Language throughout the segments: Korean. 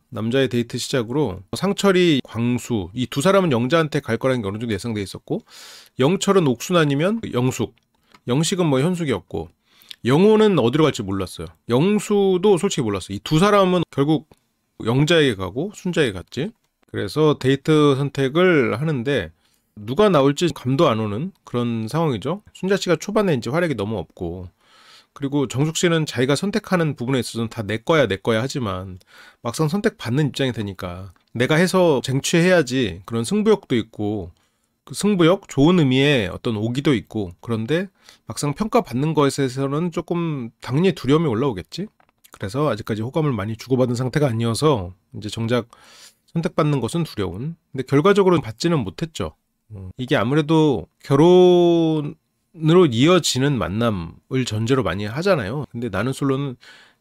남자의 데이트 시작으로 상철이 광수 이 두 사람은 영자한테 갈 거라는 게 어느 정도 예상돼 있었고, 영철은 옥순 아니면 영숙, 영식은 뭐 현숙이었고, 영호는 어디로 갈지 몰랐어요. 영수도 솔직히 몰랐어요. 이 두 사람은 결국 영자에게 가고 순자에게 갔지. 그래서 데이트 선택을 하는데 누가 나올지 감도 안 오는 그런 상황이죠. 순자 씨가 초반에 이제 활약이 너무 없고, 그리고 정숙 씨는 자기가 선택하는 부분에 있어서는 다 내 거야 내 거야 하지만 막상 선택받는 입장이 되니까 내가 해서 쟁취해야지 그런 승부욕도 있고, 그 승부욕 좋은 의미의 어떤 오기도 있고, 그런데 막상 평가받는 것에서는 조금 당연히 두려움이 올라오겠지. 그래서 아직까지 호감을 많이 주고받은 상태가 아니어서 이제 정작 선택받는 것은 두려운. 근데 결과적으로는 받지는 못했죠. 이게 아무래도 결혼으로 이어지는 만남을 전제로 많이 하잖아요. 근데 나는 솔로는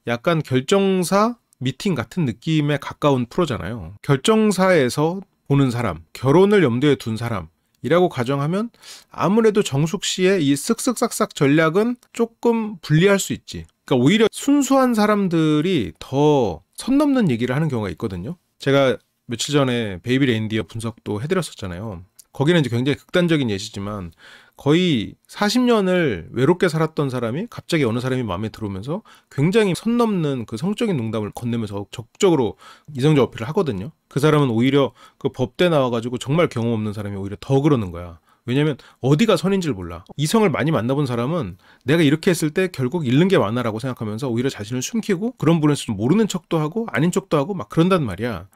약간 결정사 미팅 같은 느낌에 가까운 프로잖아요. 결정사에서 보는 사람, 결혼을 염두에 둔 사람이라고 가정하면 아무래도 정숙 씨의 이 쓱쓱싹싹 전략은 조금 불리할 수 있지. 그러니까 오히려 순수한 사람들이 더 선 넘는 얘기를 하는 경우가 있거든요. 제가 며칠 전에 베이비 레인디어 분석도 해드렸었잖아요. 거기는 이제 굉장히 극단적인 예시지만 거의 40년을 외롭게 살았던 사람이 갑자기 어느 사람이 마음에 들어오면서 굉장히 선 넘는 그 성적인 농담을 건네면서 적극적으로 이성적 어필을 하거든요. 그 사람은 오히려 그 법대 나와가지고 정말 경험 없는 사람이 오히려 더 그러는 거야. 왜냐면 어디가 선인지를 몰라. 이성을 많이 만나본 사람은 내가 이렇게 했을 때 결국 잃는 게 많아라고 생각하면서 오히려 자신을 숨기고 그런 부분에서 좀 모르는 척도 하고 아닌 척도 하고 막 그런단 말이야.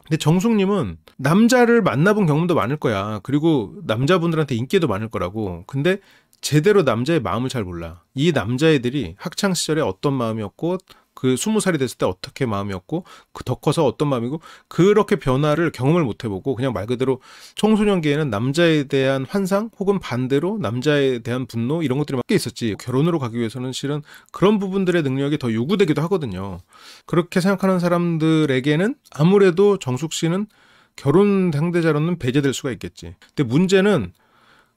근데 정숙님은 남자를 만나본 경험도 많을 거야. 그리고 남자분들한테 인기도 많을 거라고. 근데 제대로 남자의 마음을 잘 몰라. 이 남자애들이 학창 시절에 어떤 마음이었고, 그 20살이 됐을 때 어떻게 마음이었고, 그 더 커서 어떤 마음이고, 그렇게 변화를 경험을 못 해보고 그냥 말 그대로 청소년기에는 남자에 대한 환상 혹은 반대로 남자에 대한 분노 이런 것들이 막 꽤 있었지. 결혼으로 가기 위해서는 실은 그런 부분들의 능력이 더 요구되기도 하거든요. 그렇게 생각하는 사람들에게는 아무래도 정숙 씨는 결혼 상대자로는 배제될 수가 있겠지. 근데 문제는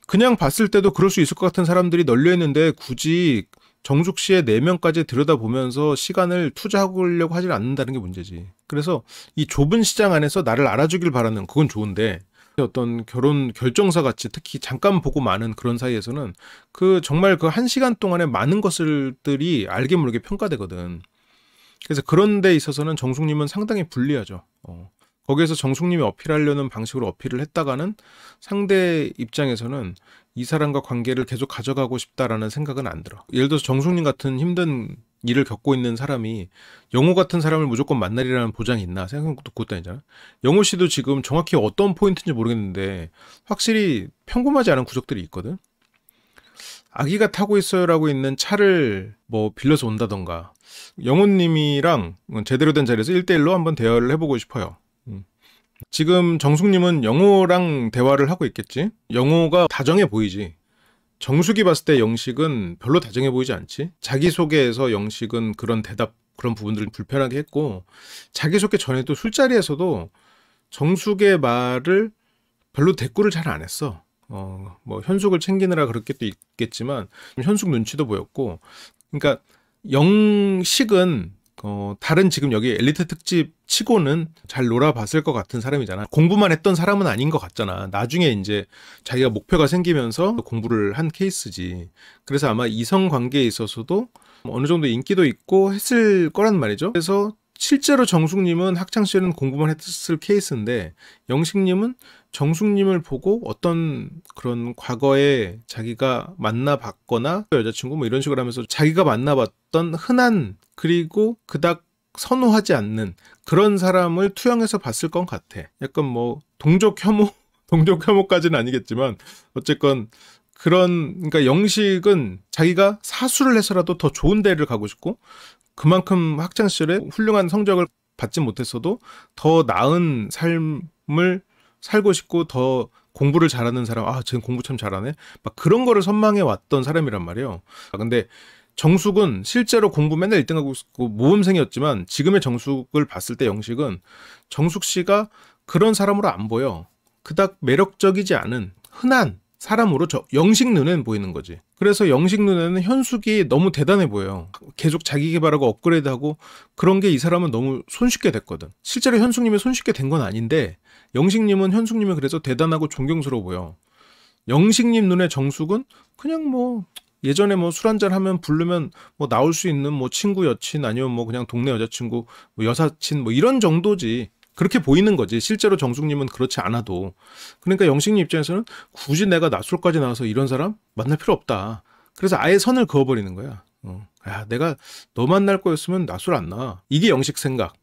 그냥 봤을 때도 그럴 수 있을 것 같은 사람들이 널려 있는데 굳이 정숙 씨의 내면까지 들여다보면서 시간을 투자하려고 하질 않는다는 게 문제지. 그래서 이 좁은 시장 안에서 나를 알아주길 바라는 그건 좋은데, 어떤 결혼 결정사 같이 특히 잠깐 보고 마는 그런 사이에서는 그 정말 그 1시간 동안에 많은 것들이 알게 모르게 평가되거든. 그래서 그런 데 있어서는 정숙님은 상당히 불리하죠. 거기에서 정숙님이 어필하려는 방식으로 어필을 했다가는 상대 입장에서는 이 사람과 관계를 계속 가져가고 싶다라는 생각은 안 들어. 예를 들어서 정숙님 같은 힘든 일을 겪고 있는 사람이 영호 같은 사람을 무조건 만나리라는 보장이 있나 생각도 그것도 아니잖아. 영호 씨도 지금 정확히 어떤 포인트인지 모르겠는데 확실히 평범하지 않은 구석들이 있거든. 아기가 타고 있어요라고 있는 차를 뭐 빌려서 온다던가, 영호님이랑 제대로 된 자리에서 1대1로 한번 대화를 해보고 싶어요. 지금 정숙님은 영호랑 대화를 하고 있겠지? 영호가 다정해 보이지. 정숙이 봤을 때 영식은 별로 다정해 보이지 않지? 자기소개에서 영식은 그런 대답, 그런 부분들을 불편하게 했고, 자기소개 전에도 술자리에서도 정숙의 말을 별로 대꾸를 잘 안 했어. 뭐 현숙을 챙기느라 그럴 게도 있겠지만 현숙 눈치도 보였고, 그러니까 영식은 다른 지금 여기 엘리트 특집 치고는 잘 놀아봤을 것 같은 사람이잖아. 공부만 했던 사람은 아닌 것 같잖아. 나중에 이제 자기가 목표가 생기면서 공부를 한 케이스지. 그래서 아마 이성 관계에 있어서도 어느 정도 인기도 있고 했을 거란 말이죠. 그래서 실제로 정숙님은 학창시절은 공부만 했을 케이스인데, 영식님은 정숙님을 보고 어떤 그런 과거에 자기가 만나봤거나 여자친구 뭐 이런 식으로 하면서 자기가 만나봤던 흔한, 그리고 그닥 선호하지 않는 그런 사람을 투영해서 봤을 것 같아. 약간 뭐 동족 혐오? 동족 혐오까지는 아니겠지만 어쨌건 그러니까 영식은 자기가 사수를 해서라도 더 좋은 데를 가고 싶고, 그만큼 학창시절에 훌륭한 성적을 받지 못했어도 더 나은 삶을 살고 싶고 더 공부를 잘하는 사람, 쟤는 공부 참 잘하네, 막 그런 거를 선망해 왔던 사람이란 말이에요. 근데 정숙은 실제로 공부 맨날 1등하고 있고 모범생이었지만 지금의 정숙을 봤을 때 영식은 정숙 씨가 그런 사람으로 안 보여. 그닥 매력적이지 않은 흔한 사람으로 영식 눈에는 보이는 거지. 그래서 영식 눈에는 현숙이 너무 대단해 보여요. 계속 자기 개발하고 업그레이드하고 그런 게 이 사람은 너무 손쉽게 됐거든. 실제로 현숙님이 손쉽게 된 건 아닌데 영식님은 현숙님이 그래서 대단하고 존경스러워 보여. 영식님 눈에 정숙은 그냥 뭐 예전에 뭐 술 한잔 하면 부르면 뭐 나올 수 있는 뭐 친구 여친 아니면 뭐 그냥 동네 여자친구 뭐 여사친 뭐 이런 정도지. 그렇게 보이는 거지. 실제로 정숙님은 그렇지 않아도. 그러니까 영식님 입장에서는 굳이 내가 낮술까지 나와서 이런 사람 만날 필요 없다. 그래서 아예 선을 그어버리는 거야. 야, 내가 너 만날 거였으면 낮술 안 나. 이게 영식 생각.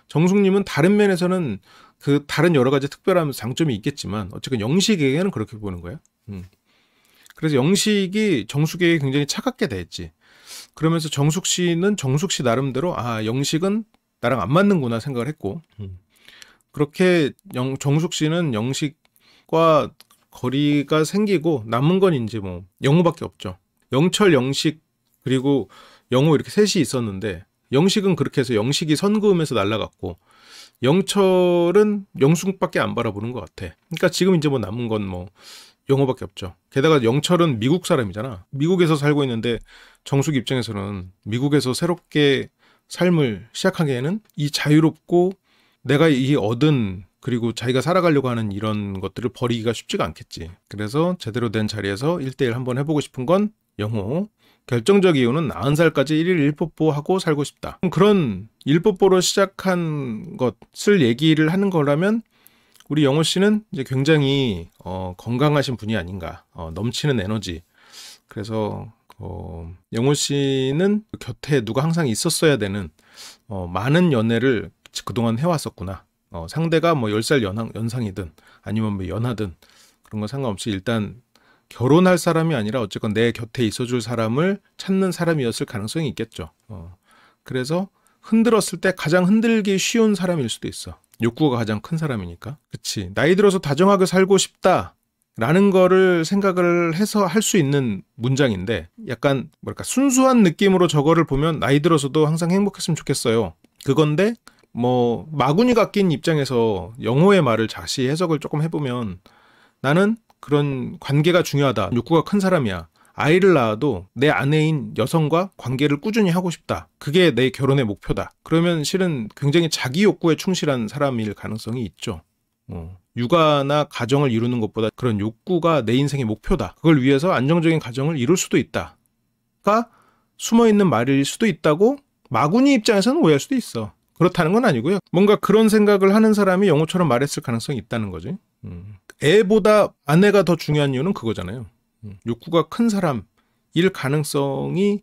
정숙님은 다른 면에서는 그 다른 여러 가지 특별한 장점이 있겠지만 어쨌든 영식에게는 그렇게 보는 거야. 그래서 영식이 정숙에게 굉장히 차갑게 대했지. 그러면서 정숙 씨는 정숙 씨 나름대로 아, 영식은 나랑 안 맞는구나 생각을 했고 그렇게 정숙 씨는 영식과 거리가 생기고 남은 건 이제 뭐 영호밖에 없죠. 영철, 영식 그리고 영호 이렇게 셋이 있었는데 영식은 그렇게 해서 영식이 선 그으면서 날아갔고 영철은 영숙밖에 안 바라보는 것 같아. 그러니까 지금 이제 뭐 남은 건 뭐 영호밖에 없죠. 게다가 영철은 미국 사람이잖아. 미국에서 살고 있는데 정숙 입장에서는 미국에서 새롭게 삶을 시작하기에는 이 자유롭고 내가 이 얻은 그리고 자기가 살아가려고 하는 이런 것들을 버리기가 쉽지가 않겠지. 그래서 제대로 된 자리에서 1대1 한번 해보고 싶은 건 영호. 결정적 이유는 90살까지 1일 1뽀뽀하고 살고 싶다. 그런 1뽀뽀로 시작한 것을 얘기를 하는 거라면 우리 영호 씨는 이제 굉장히 건강하신 분이 아닌가. 넘치는 에너지. 그래서 영호 씨는 곁에 누가 항상 있었어야 되는 많은 연애를 그동안 해왔었구나. 상대가 뭐 10살 연상이든 아니면 뭐 연하든 그런 거 상관없이 일단 결혼할 사람이 아니라 어쨌건 내 곁에 있어줄 사람을 찾는 사람이었을 가능성이 있겠죠. 그래서 흔들었을 때 가장 흔들기 쉬운 사람일 수도 있어. 욕구가 가장 큰 사람이니까. 그치. 나이 들어서 다정하게 살고 싶다. 라는 거를 생각을 해서 할 수 있는 문장인데 약간 뭐랄까 순수한 느낌으로 저거를 보면 나이 들어서도 항상 행복했으면 좋겠어요. 그건데 뭐 마구니가 낀 입장에서 영호의 말을 다시 해석을 조금 해보면 나는 그런 관계가 중요하다. 욕구가 큰 사람이야. 아이를 낳아도 내 아내인 여성과 관계를 꾸준히 하고 싶다. 그게 내 결혼의 목표다. 그러면 실은 굉장히 자기 욕구에 충실한 사람일 가능성이 있죠. 육아나 가정을 이루는 것보다 그런 욕구가 내 인생의 목표다. 그걸 위해서 안정적인 가정을 이룰 수도 있다.가 숨어있는 말일 수도 있다고 마구니 입장에서는 오해할 수도 있어. 그렇다는 건 아니고요. 뭔가 그런 생각을 하는 사람이 영호처럼 말했을 가능성이 있다는 거지. 애보다 아내가 더 중요한 이유는 그거잖아요. 욕구가 큰 사람일 가능성이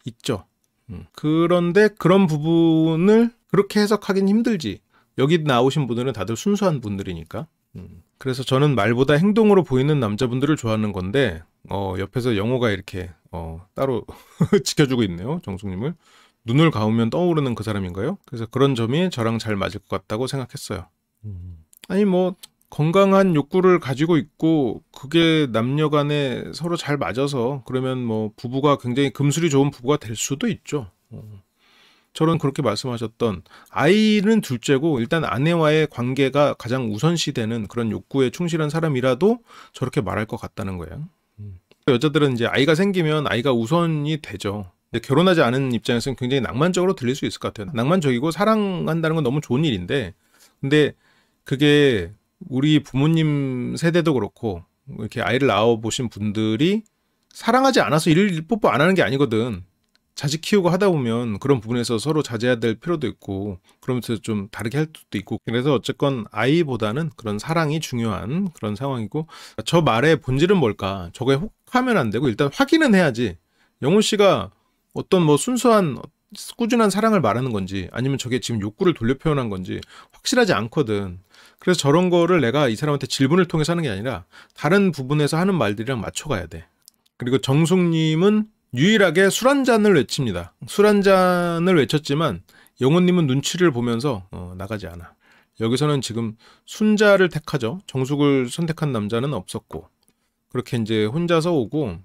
있죠. 그런데 그런 부분을 그렇게 해석하긴 힘들지. 여기 나오신 분들은 다들 순수한 분들이니까. 그래서 저는 말보다 행동으로 보이는 남자분들을 좋아하는 건데 옆에서 영호가 이렇게 따로 지켜주고 있네요. 정숙님을. 눈을 감으면 떠오르는 그 사람인가요? 그래서 그런 점이 저랑 잘 맞을 것 같다고 생각했어요. 아니 뭐 건강한 욕구를 가지고 있고 그게 남녀 간에 서로 잘 맞아서 그러면 뭐 부부가 굉장히 금술이 좋은 부부가 될 수도 있죠. 저는 그렇게 말씀하셨던 아이는 둘째고 일단 아내와의 관계가 가장 우선시되는 그런 욕구에 충실한 사람이라도 저렇게 말할 것 같다는 거예요. 여자들은 이제 아이가 생기면 아이가 우선이 되죠. 근데 결혼하지 않은 입장에서는 굉장히 낭만적으로 들릴 수 있을 것 같아요. 낭만적이고 사랑한다는 건 너무 좋은 일인데 근데 그게 우리 부모님 세대도 그렇고 이렇게 아이를 낳아보신 분들이 사랑하지 않아서 일일 뽀뽀 안 하는 게 아니거든. 자식 키우고 하다 보면 그런 부분에서 서로 자제해야 될 필요도 있고 그러면서 좀 다르게 할 수도 있고 그래서 어쨌건 아이보다는 그런 사랑이 중요한 그런 상황이고 저 말의 본질은 뭘까? 저거에 혹하면 안 되고 일단 확인은 해야지. 영훈 씨가 어떤 뭐 순수한 꾸준한 사랑을 말하는 건지 아니면 저게 지금 욕구를 돌려 표현한 건지 확실하지 않거든. 그래서 저런 거를 내가 이 사람한테 질문을 통해서 하는 게 아니라 다른 부분에서 하는 말들이랑 맞춰가야 돼. 그리고 정숙님은 유일하게 술 한 잔을 외칩니다. 술 한 잔을 외쳤지만 영호님은 눈치를 보면서 나가지 않아. 여기서는 지금 순자를 택하죠. 정숙을 선택한 남자는 없었고 그렇게 이제 혼자서 오고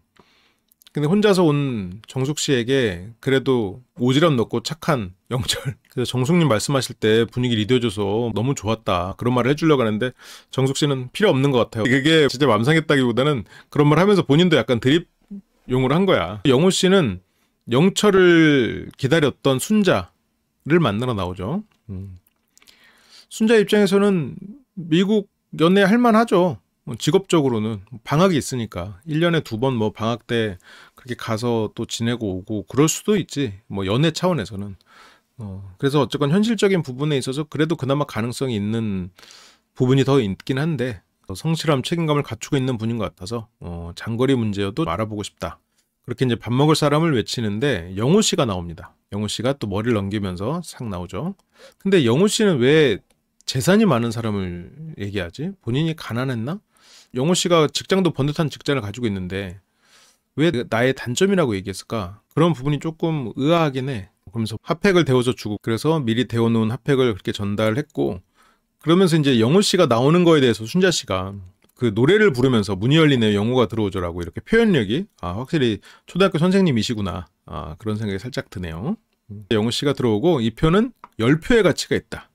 근데 혼자서 온 정숙 씨에게 그래도 오지랖 넓고 착한 영철. 그래서 정숙님 말씀하실 때 분위기 리드해줘서 너무 좋았다. 그런 말을 해주려고 하는데 정숙 씨는 필요 없는 것 같아요. 그게 진짜 맘상했다기보다는 그런 말 하면서 본인도 약간 드립용을 한 거야. 영호 씨는 영철을 기다렸던 순자를 만나러 나오죠. 순자 입장에서는 미국 연애 할만하죠. 직업적으로는 방학이 있으니까 1년에 2번 뭐 방학 때 그렇게 가서 또 지내고 오고 그럴 수도 있지. 뭐 연애 차원에서는. 그래서 어쨌건 현실적인 부분에 있어서 그래도 그나마 가능성이 있는 부분이 더 있긴 한데 성실함, 책임감을 갖추고 있는 분인 것 같아서 장거리 문제여도 알아보고 싶다. 그렇게 이제 밥 먹을 사람을 외치는데 영호 씨가 나옵니다. 영호 씨가 또 머리를 넘기면서 싹 나오죠. 근데 영호 씨는 왜 재산이 많은 사람을 얘기하지? 본인이 가난했나? 영호 씨가 직장도 번듯한 직장을 가지고 있는데 왜 나의 단점이라고 얘기했을까? 그런 부분이 조금 의아하긴 해. 그러면서 핫팩을 데워서 주고 그래서 미리 데워놓은 핫팩을 그렇게 전달했고 그러면서 이제 영호 씨가 나오는 거에 대해서 순자 씨가 그 노래를 부르면서 문이 열리네 영호가 들어오죠라고 이렇게 표현력이 확실히 초등학교 선생님이시구나 그런 생각이 살짝 드네요. 영호 씨가 들어오고 이 표는 10표의 가치가 있다.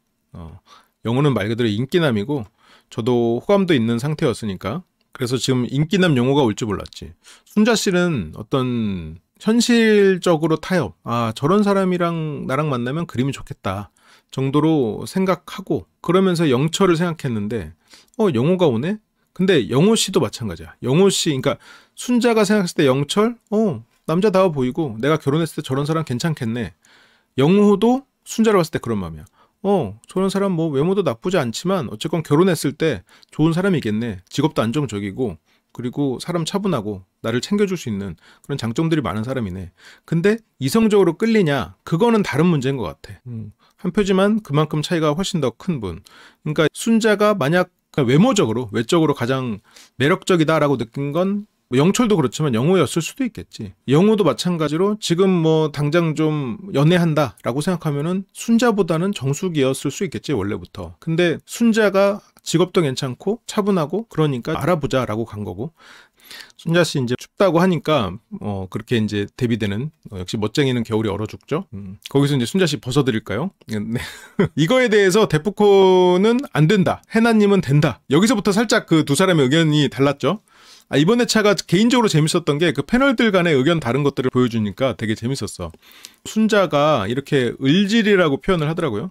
영호는 말 그대로 인기남이고 저도 호감도 있는 상태였으니까 그래서 지금 인기남 영호가 올 줄 몰랐지. 순자 씨는 어떤 현실적으로 타협 저런 사람이랑 나랑 만나면 그림이 좋겠다 정도로 생각하고 그러면서 영철을 생각했는데 영호가 오네? 근데 영호 씨도 마찬가지야. 영호 씨 그러니까 순자가 생각했을 때 영철 남자다워 보이고 내가 결혼했을 때 저런 사람 괜찮겠네. 영호도 순자를 봤을 때 그런 마음이야. 저런 사람 뭐 외모도 나쁘지 않지만 어쨌건 결혼했을 때 좋은 사람이겠네. 직업도 안정적이고 그리고 사람 차분하고 나를 챙겨줄 수 있는 그런 장점들이 많은 사람이네. 근데 이성적으로 끌리냐? 그거는 다른 문제인 것 같아. 한 표지만 그만큼 차이가 훨씬 더 큰 분. 그러니까 순자가 만약 외적으로 가장 매력적이다라고 느낀 건 영철도 그렇지만 영호였을 수도 있겠지. 영호도 마찬가지로 지금 뭐 당장 좀 연애한다라고 생각하면은 순자보다는 정숙이었을 수 있겠지 원래부터. 근데 순자가 직업도 괜찮고 차분하고 그러니까 알아보자라고 간 거고. 순자 씨 이제 춥다고 하니까 그렇게 이제 대비되는 역시 멋쟁이는 겨울이 얼어 죽죠. 거기서 이제 순자 씨 벗어드릴까요? 네. 이거에 대해서 데프콘은 안 된다. 해나님은 된다. 여기서부터 살짝 그 두 사람의 의견이 달랐죠. 이번 회차가 개인적으로 재밌었던 게 그 패널들 간의 의견 다른 것들을 보여주니까 되게 재밌었어. 순자가 이렇게 을질이라고 표현을 하더라고요.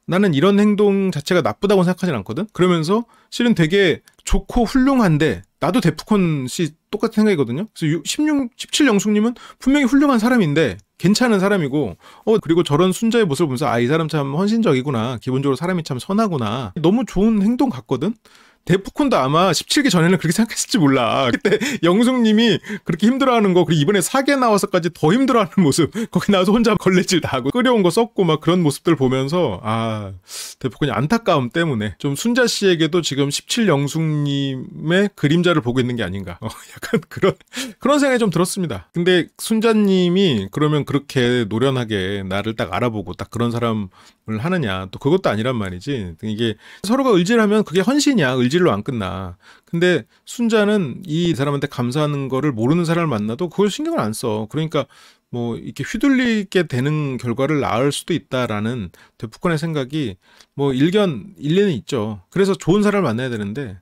나는 이런 행동 자체가 나쁘다고 생각하진 않거든. 그러면서 실은 되게 좋고 훌륭한데 나도 데프콘 씨 똑같은 생각이거든요. 그래서 17 영숙님은 분명히 훌륭한 사람인데 괜찮은 사람이고 그리고 저런 순자의 모습을 보면서 이 사람 참 헌신적이구나. 기본적으로 사람이 참 선하구나. 너무 좋은 행동 같거든. 데프콘도 아마 17기 전에는 그렇게 생각했을지 몰라. 그때 영숙님이 그렇게 힘들어하는 거, 그리고 이번에 사계 나와서까지 더 힘들어하는 모습, 거기 나와서 혼자 걸레질 다 하고 끓여온 거 썩고 막 그런 모습들 보면서 데프콘이 안타까움 때문에 좀 순자 씨에게도 지금 17 영숙님의 그림자를 보고 있는 게 아닌가. 약간 그런 생각이 좀 들었습니다. 근데 순자님이 그러면 그렇게 노련하게 나를 딱 알아보고 딱 그런 사람을 하느냐, 또 그것도 아니란 말이지. 이게 서로가 을질하면 그게 헌신이야. 을질로 안 끝나. 근데 순자는 이 사람한테 감사하는 거를 모르는 사람을 만나도 그걸 신경을 안 써. 그러니까 뭐 이렇게 휘둘리게 되는 결과를 낳을 수도 있다라는 데프콘의 생각이 뭐 일리는 있죠. 그래서 좋은 사람을 만나야 되는데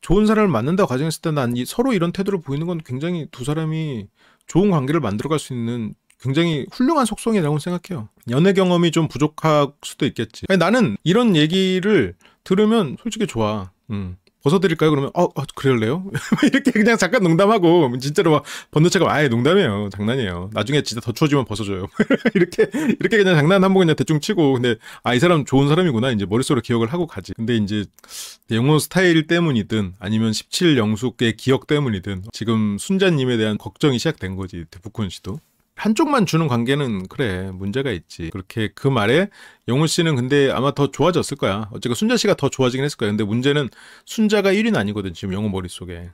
좋은 사람을 만난다고 가정했을 때 난 서로 이런 태도를 보이는 건 굉장히 두 사람이 좋은 관계를 만들어갈 수 있는 굉장히 훌륭한 속성이라고 생각해요. 연애 경험이 좀 부족할 수도 있겠지. 나는 이런 얘기를 들으면 솔직히 좋아. 벗어드릴까요? 그러면 그럴래요? 이렇게 그냥 잠깐 농담하고 진짜로 막 번너체가 아예 농담이에요. 장난이에요. 나중에 진짜 더 추워지면 벗어줘요. 이렇게 그냥 장난 한번 그냥 대충 치고 근데 이 사람 좋은 사람이구나 이제 머릿속으로 기억을 하고 가지. 근데 이제 영호 스타일 때문이든 아니면 17 영숙의 기억 때문이든 지금 순자님에 대한 걱정이 시작된 거지. 데프콘 씨도. 한쪽만 주는 관계는 그래 문제가 있지. 그렇게 그 말에 영호 씨는 근데 아마 더 좋아졌을 거야. 어쨌든 순자 씨가 더 좋아지긴 했을 거야. 근데 문제는 순자가 1위는 아니거든 지금 영호 머릿속에.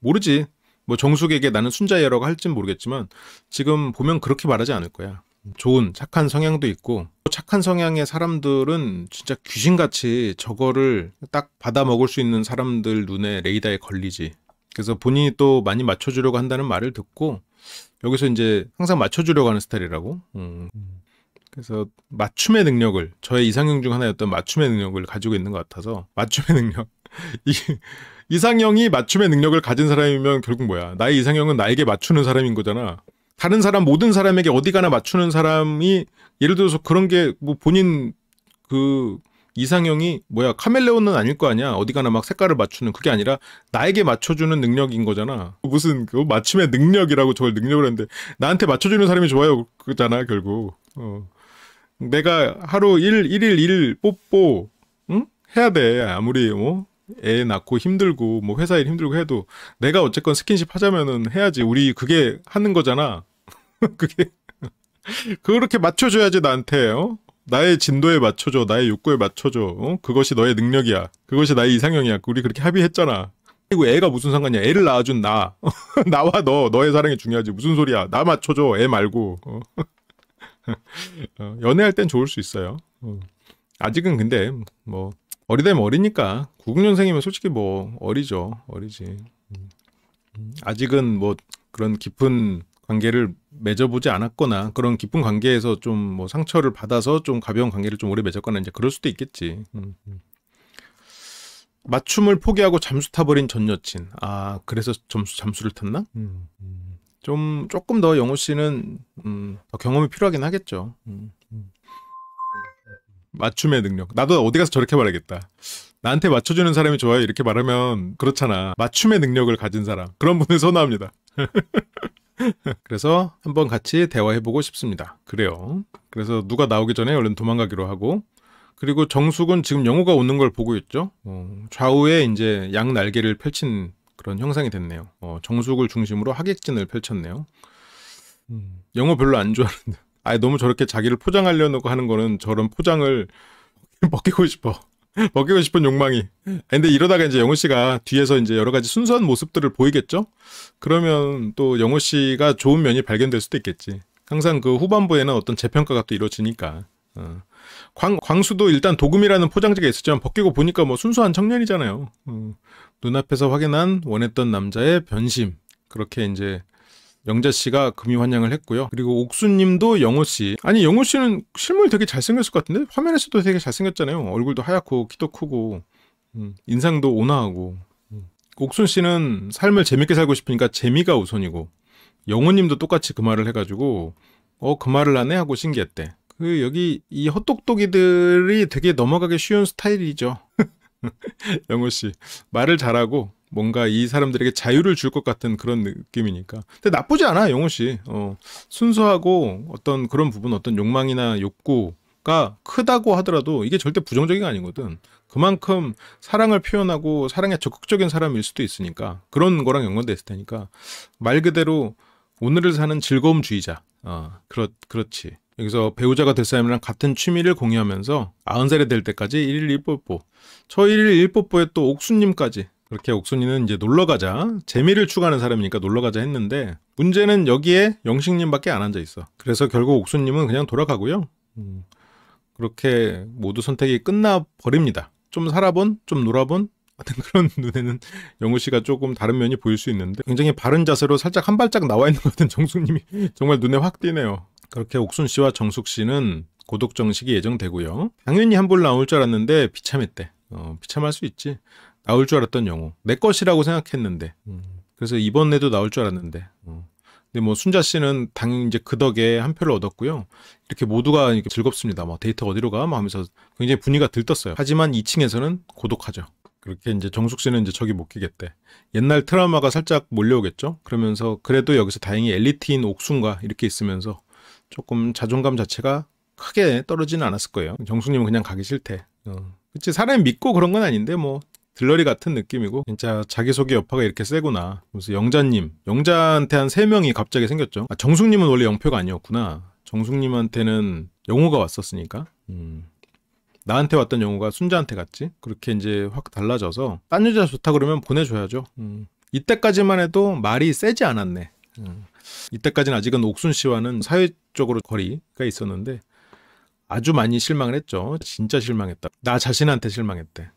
모르지. 뭐 정숙에게 나는 순자예라고 할진 모르겠지만 지금 보면 그렇게 말하지 않을 거야. 좋은 착한 성향도 있고 착한 성향의 사람들은 진짜 귀신같이 저거를 딱 받아먹을 수 있는 사람들 눈에 레이더에 걸리지. 그래서 본인이 또 많이 맞춰주려고 한다는 말을 듣고 여기서 이제 항상 맞춰주려고 하는 스타일이라고. 그래서 맞춤의 능력을, 저의 이상형 중 하나였던 맞춤의 능력을 가지고 있는 것 같아서, 맞춤의 능력. 이상형이 맞춤의 능력을 가진 사람이면 결국 뭐야? 나의 이상형은 나에게 맞추는 사람인 거잖아. 다른 사람, 모든 사람에게 어디 가나 맞추는 사람이, 예를 들어서 그런 게 뭐 본인 그 이상형이 뭐야, 카멜레온은 아닐 거 아니야. 어디 가나 막 색깔을 맞추는, 그게 아니라 나에게 맞춰주는 능력인 거잖아. 무슨 그 맞춤의 능력이라고 저걸 능력을 했는데, 나한테 맞춰주는 사람이 좋아요 그잖아 결국. 내가 하루 1일 1 뽀뽀 응? 해야 돼. 아무리 애 낳고 힘들고 뭐 회사 일 힘들고 해도 내가 어쨌건 스킨십 하자면은 해야지. 우리 그게 하는 거잖아. 그게 그렇게 맞춰줘야지 나한테. 나의 진도에 맞춰줘. 나의 욕구에 맞춰줘. 그것이 너의 능력이야. 그것이 나의 이상형이야. 우리 그렇게 합의했잖아. 그리고 애가 무슨 상관이야. 애를 낳아준 나. 나와 너의 사랑이 중요하지. 무슨 소리야. 나 맞춰줘. 애 말고. 연애할 땐 좋을 수 있어요. 아직은 근데 뭐 어리다면 어리니까 90년생이면 솔직히 뭐 어리지. 아직은 뭐 그런 깊은 관계를 맺어보지 않았거나 그런 깊은 관계에서 좀 뭐 상처를 받아서 좀 가벼운 관계를 좀 오래 맺었거나 이제 그럴 수도 있겠지. 맞춤을 포기하고 잠수 타버린 전 여친. 아, 그래서 잠수를 탔나? 조금 더 영호 씨는 더 경험이 필요하긴 하겠죠. 맞춤의 능력. 나도 어디 가서 저렇게 말하겠다. 나한테 맞춰주는 사람이 좋아요. 이렇게 말하면 그렇잖아. 맞춤의 능력을 가진 사람. 그런 분을 선호합니다. 그래서 한번 같이 대화해보고 싶습니다. 그래요. 그래서 누가 나오기 전에 얼른 도망가기로 하고, 그리고 정숙은 지금 영호가 오는 걸 보고 있죠. 좌우에 이제 양 날개를 펼친 그런 형상이 됐네요. 정숙을 중심으로 하객진을 펼쳤네요. 영호 별로 안 좋아하는데. 아니, 너무 저렇게 자기를 포장하려고 하는 거는 저런 포장을 벗기고 싶어. 벗기고 싶은 욕망이. 근데 이러다가 이제 영호 씨가 뒤에서 이제 여러 가지 순수한 모습들을 보이겠죠? 그러면 또 영호 씨가 좋은 면이 발견될 수도 있겠지. 항상 그 후반부에는 어떤 재평가가 또 이루어지니까. 광수도 일단 도금이라는 포장지가 있었지만 벗기고 보니까 뭐 순수한 청년이잖아요. 눈앞에서 확인한 원했던 남자의 변심. 그렇게 이제 영자 씨가 금이 환영을 했고요. 그리고 옥수님도 영호 씨. 아니, 영호 씨는 실물 되게 잘생겼을 것 같은데? 화면에서도 되게 잘생겼잖아요. 얼굴도 하얗고 키도 크고 인상도 온화하고. 옥순 씨는 삶을 재밌게 살고 싶으니까 재미가 우선이고, 영호님도 똑같이 그 말을 해가지고 그 말을 하네 하고 신기했대. 여기 이 헛똑똑이들이 되게 넘어가기 쉬운 스타일이죠. 영호 씨 말을 잘하고 뭔가 이 사람들에게 자유를 줄 것 같은 그런 느낌이니까. 근데 나쁘지 않아, 영호 씨. 순수하고 어떤 그런 부분, 어떤 욕망이나 욕구가 크다고 하더라도 이게 절대 부정적인 게 아니거든. 그만큼 사랑을 표현하고 사랑에 적극적인 사람일 수도 있으니까, 그런 거랑 연관돼 있을 테니까. 말 그대로 오늘을 사는 즐거움주의자. 그렇지. 여기서 배우자가 될 사람이랑 같은 취미를 공유하면서 90살이 될 때까지 1일 1뽀뽀. 저 1일 1뽀뽀에 또 옥수님까지. 그렇게 옥순이는 이제 놀러가자, 재미를 추구하는 사람이니까 놀러가자 했는데, 문제는 여기에 영식님밖에 안 앉아있어. 그래서 결국 옥순님은 그냥 돌아가고요. 그렇게 모두 선택이 끝나버립니다. 좀 살아본, 좀 놀아본 같은 그런 눈에는 영우씨가 조금 다른 면이 보일 수 있는데, 굉장히 바른 자세로 살짝 한 발짝 나와 있는 것 같은 정숙님이 정말 눈에 확 띄네요. 그렇게 옥순씨와 정숙씨는 고독정식이 예정되고요. 당연히 한볼 나올 줄 알았는데 비참했대. 비참할 수 있지. 나올 줄 알았던 영호. 내 것이라고 생각했는데. 그래서 이번에도 나올 줄 알았는데. 근데 뭐 순자 씨는 당연히 이제 그 덕에 한 표를 얻었고요. 이렇게 모두가 이렇게 즐겁습니다. 막 데이트 어디로 가? 막 하면서 굉장히 분위기가 들떴어요. 하지만 2층에서는 고독하죠. 그렇게 이제 정숙 씨는 이제 저기 못 끼겠대. 옛날 트라우마가 살짝 몰려오겠죠. 그러면서 그래도 여기서 다행히 엘리트인 옥순과 이렇게 있으면서 조금 자존감 자체가 크게 떨어지는 않았을 거예요. 정숙님은 그냥 가기 싫대. 그치, 사람이 믿고 그런 건 아닌데 뭐 들러리 같은 느낌이고, 진짜 자기소개 여파가 이렇게 세구나. 그래서 영자한테 한 3명이 갑자기 생겼죠. 정숙님은 원래 영표가 아니었구나. 정숙님한테는 영호가 왔었으니까. 나한테 왔던 영호가 순자한테 갔지. 그렇게 이제 확 달라져서 딴 여자 좋다 그러면 보내줘야죠. 이때까지만 해도 말이 세지 않았네. 이때까지는 아직은 옥순 씨와는 사회적으로 거리가 있었는데 아주 많이 실망을 했죠. 진짜 실망했다. 나 자신한테 실망했대.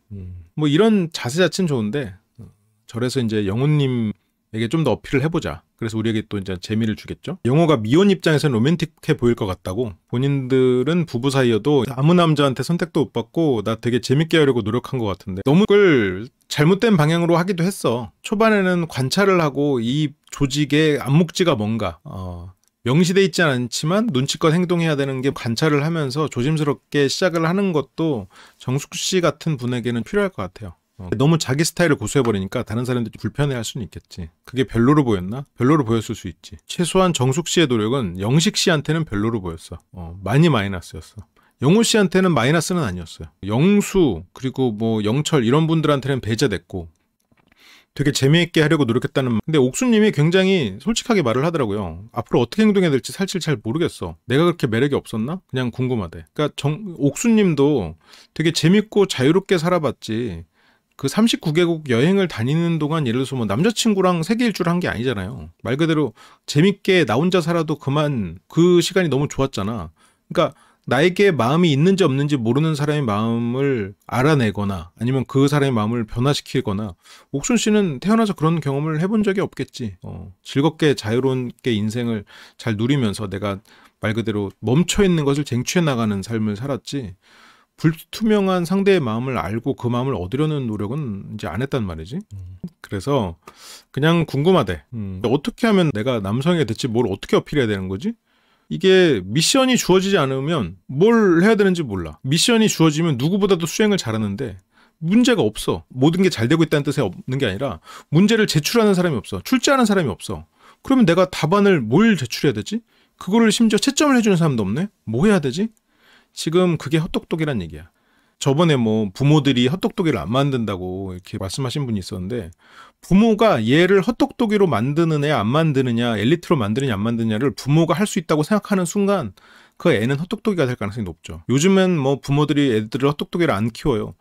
뭐 이런 자세 자체는 좋은데 절에서 이제 영호님에게 좀 더 어필을 해보자. 그래서 우리에게 또 이제 재미를 주겠죠. 영호가 미혼 입장에서는 로맨틱해 보일 것 같다고. 본인들은 부부 사이여도 아무 남자한테 선택도 못 받고 나 되게 재밌게 하려고 노력한 것 같은데 너무 그걸 잘못된 방향으로 하기도 했어. 초반에는 관찰을 하고 이 조직의 암묵지가 뭔가 명시돼 있지 않지만 눈치껏 행동해야 되는 게 관찰을 하면서 조심스럽게 시작을 하는 것도 정숙 씨 같은 분에게는 필요할 것 같아요. 너무 자기 스타일을 고수해버리니까 다른 사람들이 불편해할 수는 있겠지. 그게 별로로 보였나? 별로로 보였을 수 있지. 최소한 정숙 씨의 노력은 영식 씨한테는 별로로 보였어. 많이 마이너스였어. 영호 씨한테는 마이너스는 아니었어요. 영수 그리고 뭐 영철 이런 분들한테는 배제됐고 되게 재미있게 하려고 노력했다는. 근데 옥수님이 굉장히 솔직하게 말을 하더라고요. 앞으로 어떻게 행동해야 될지 사실 잘 모르겠어. 내가 그렇게 매력이 없었나? 그냥 궁금하대. 그러니까 옥수님도 되게 재밌고 자유롭게 살아봤지. 그 39개국 여행을 다니는 동안 예를 들어서 뭐 남자친구랑 세계 일주를 한 게 아니잖아요. 말 그대로 재밌게 나 혼자 살아도 그만 그 시간이 너무 좋았잖아. 그러니까 나에게 마음이 있는지 없는지 모르는 사람의 마음을 알아내거나 아니면 그 사람의 마음을 변화시키거나 옥순 씨는 태어나서 그런 경험을 해본 적이 없겠지. 즐겁게 자유롭게 인생을 잘 누리면서 내가 말 그대로 멈춰있는 것을 쟁취해 나가는 삶을 살았지. 불투명한 상대의 마음을 알고 그 마음을 얻으려는 노력은 이제 안 했단 말이지. 그래서 그냥 궁금하대. 어떻게 하면 내가 남성에게 대체 뭘 어떻게 어필해야 되는 거지? 이게 미션이 주어지지 않으면 뭘 해야 되는지 몰라. 미션이 주어지면 누구보다도 수행을 잘하는데 문제가 없어. 모든 게 잘 되고 있다는 뜻이 없는 게 아니라 문제를 제출하는 사람이 없어. 출제하는 사람이 없어. 그러면 내가 답안을 뭘 제출해야 되지? 그거를 심지어 채점을 해주는 사람도 없네? 뭐 해야 되지? 지금 그게 헛똑똑이란 얘기야. 저번에 뭐 부모들이 헛똑똑이를 안 만든다고 이렇게 말씀하신 분이 있었는데 부모가 얘를 헛똑똑이로 만드느냐 안 만드느냐 엘리트로 만드느냐 안 만드느냐를 부모가 할 수 있다고 생각하는 순간 그 애는 헛똑똑이가 될 가능성이 높죠. 요즘엔 뭐 부모들이 애들을 헛똑똑이를 안 키워요.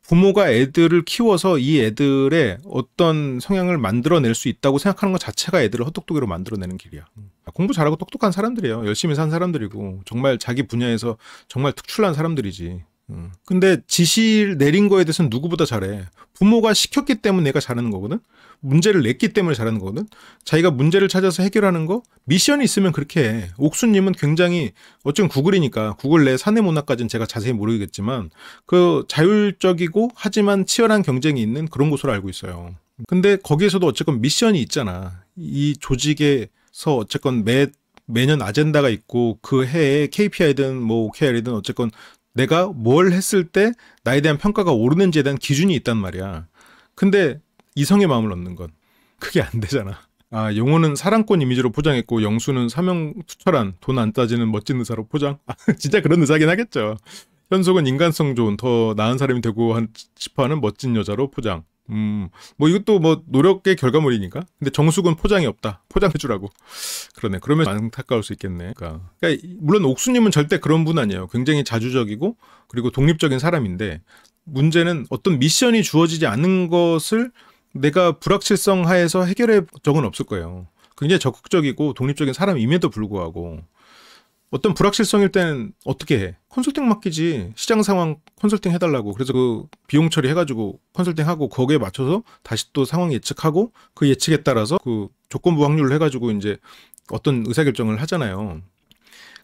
부모가 애들을 키워서 이 애들의 어떤 성향을 만들어낼 수 있다고 생각하는 것 자체가 애들을 헛똑똑이로 만들어내는 길이야. 공부 잘하고 똑똑한 사람들이에요. 열심히 산 사람들이고 정말 자기 분야에서 정말 특출난 사람들이지. 근데 지시를 내린 거에 대해서는 누구보다 잘해. 부모가 시켰기 때문에 내가 잘하는 거거든. 문제를 냈기 때문에 잘하는 거거든. 자기가 문제를 찾아서 해결하는 거 미션이 있으면 그렇게 해. 옥수님은 굉장히 어쩌면 구글이니까 구글 내 사내 문화까지는 제가 자세히 모르겠지만 그 자율적이고 하지만 치열한 경쟁이 있는 그런 곳으로 알고 있어요. 근데 거기에서도 어쨌건 미션이 있잖아. 이 조직에서 어쨌건 매년 아젠다가 있고 그 해에 KPI든 뭐 OKR이든 어쨌건 내가 뭘 했을 때 나에 대한 평가가 오르는지에 대한 기준이 있단 말이야. 근데 이성의 마음을 얻는 건 그게 안 되잖아. 용호는 사랑꾼 이미지로 포장했고 영수는 사명투철한 돈 안 따지는 멋진 의사로 포장. 진짜 그런 의사긴 하겠죠. 현숙은 인간성 좋은 더 나은 사람이 되고 싶어하는 멋진 여자로 포장. 뭐 이것도 뭐 노력의 결과물이니까. 근데 정숙은 포장이 없다. 포장해주라고. 그러네. 그러면 안타까울 수 있겠네. 그러니까 물론 옥수님은 절대 그런 분 아니에요. 굉장히 자주적이고 그리고 독립적인 사람인데 문제는 어떤 미션이 주어지지 않은 것을 내가 불확실성 하에서 해결해 적은 없을 거예요. 굉장히 적극적이고 독립적인 사람임에도 불구하고 어떤 불확실성일 때는 어떻게 해? 컨설팅 맡기지. 시장 상황 컨설팅 해달라고. 그래서 그 비용 처리해가지고 컨설팅하고 거기에 맞춰서 다시 또 상황 예측하고 그 예측에 따라서 그 조건부 확률을 해가지고 이제 어떤 의사결정을 하잖아요.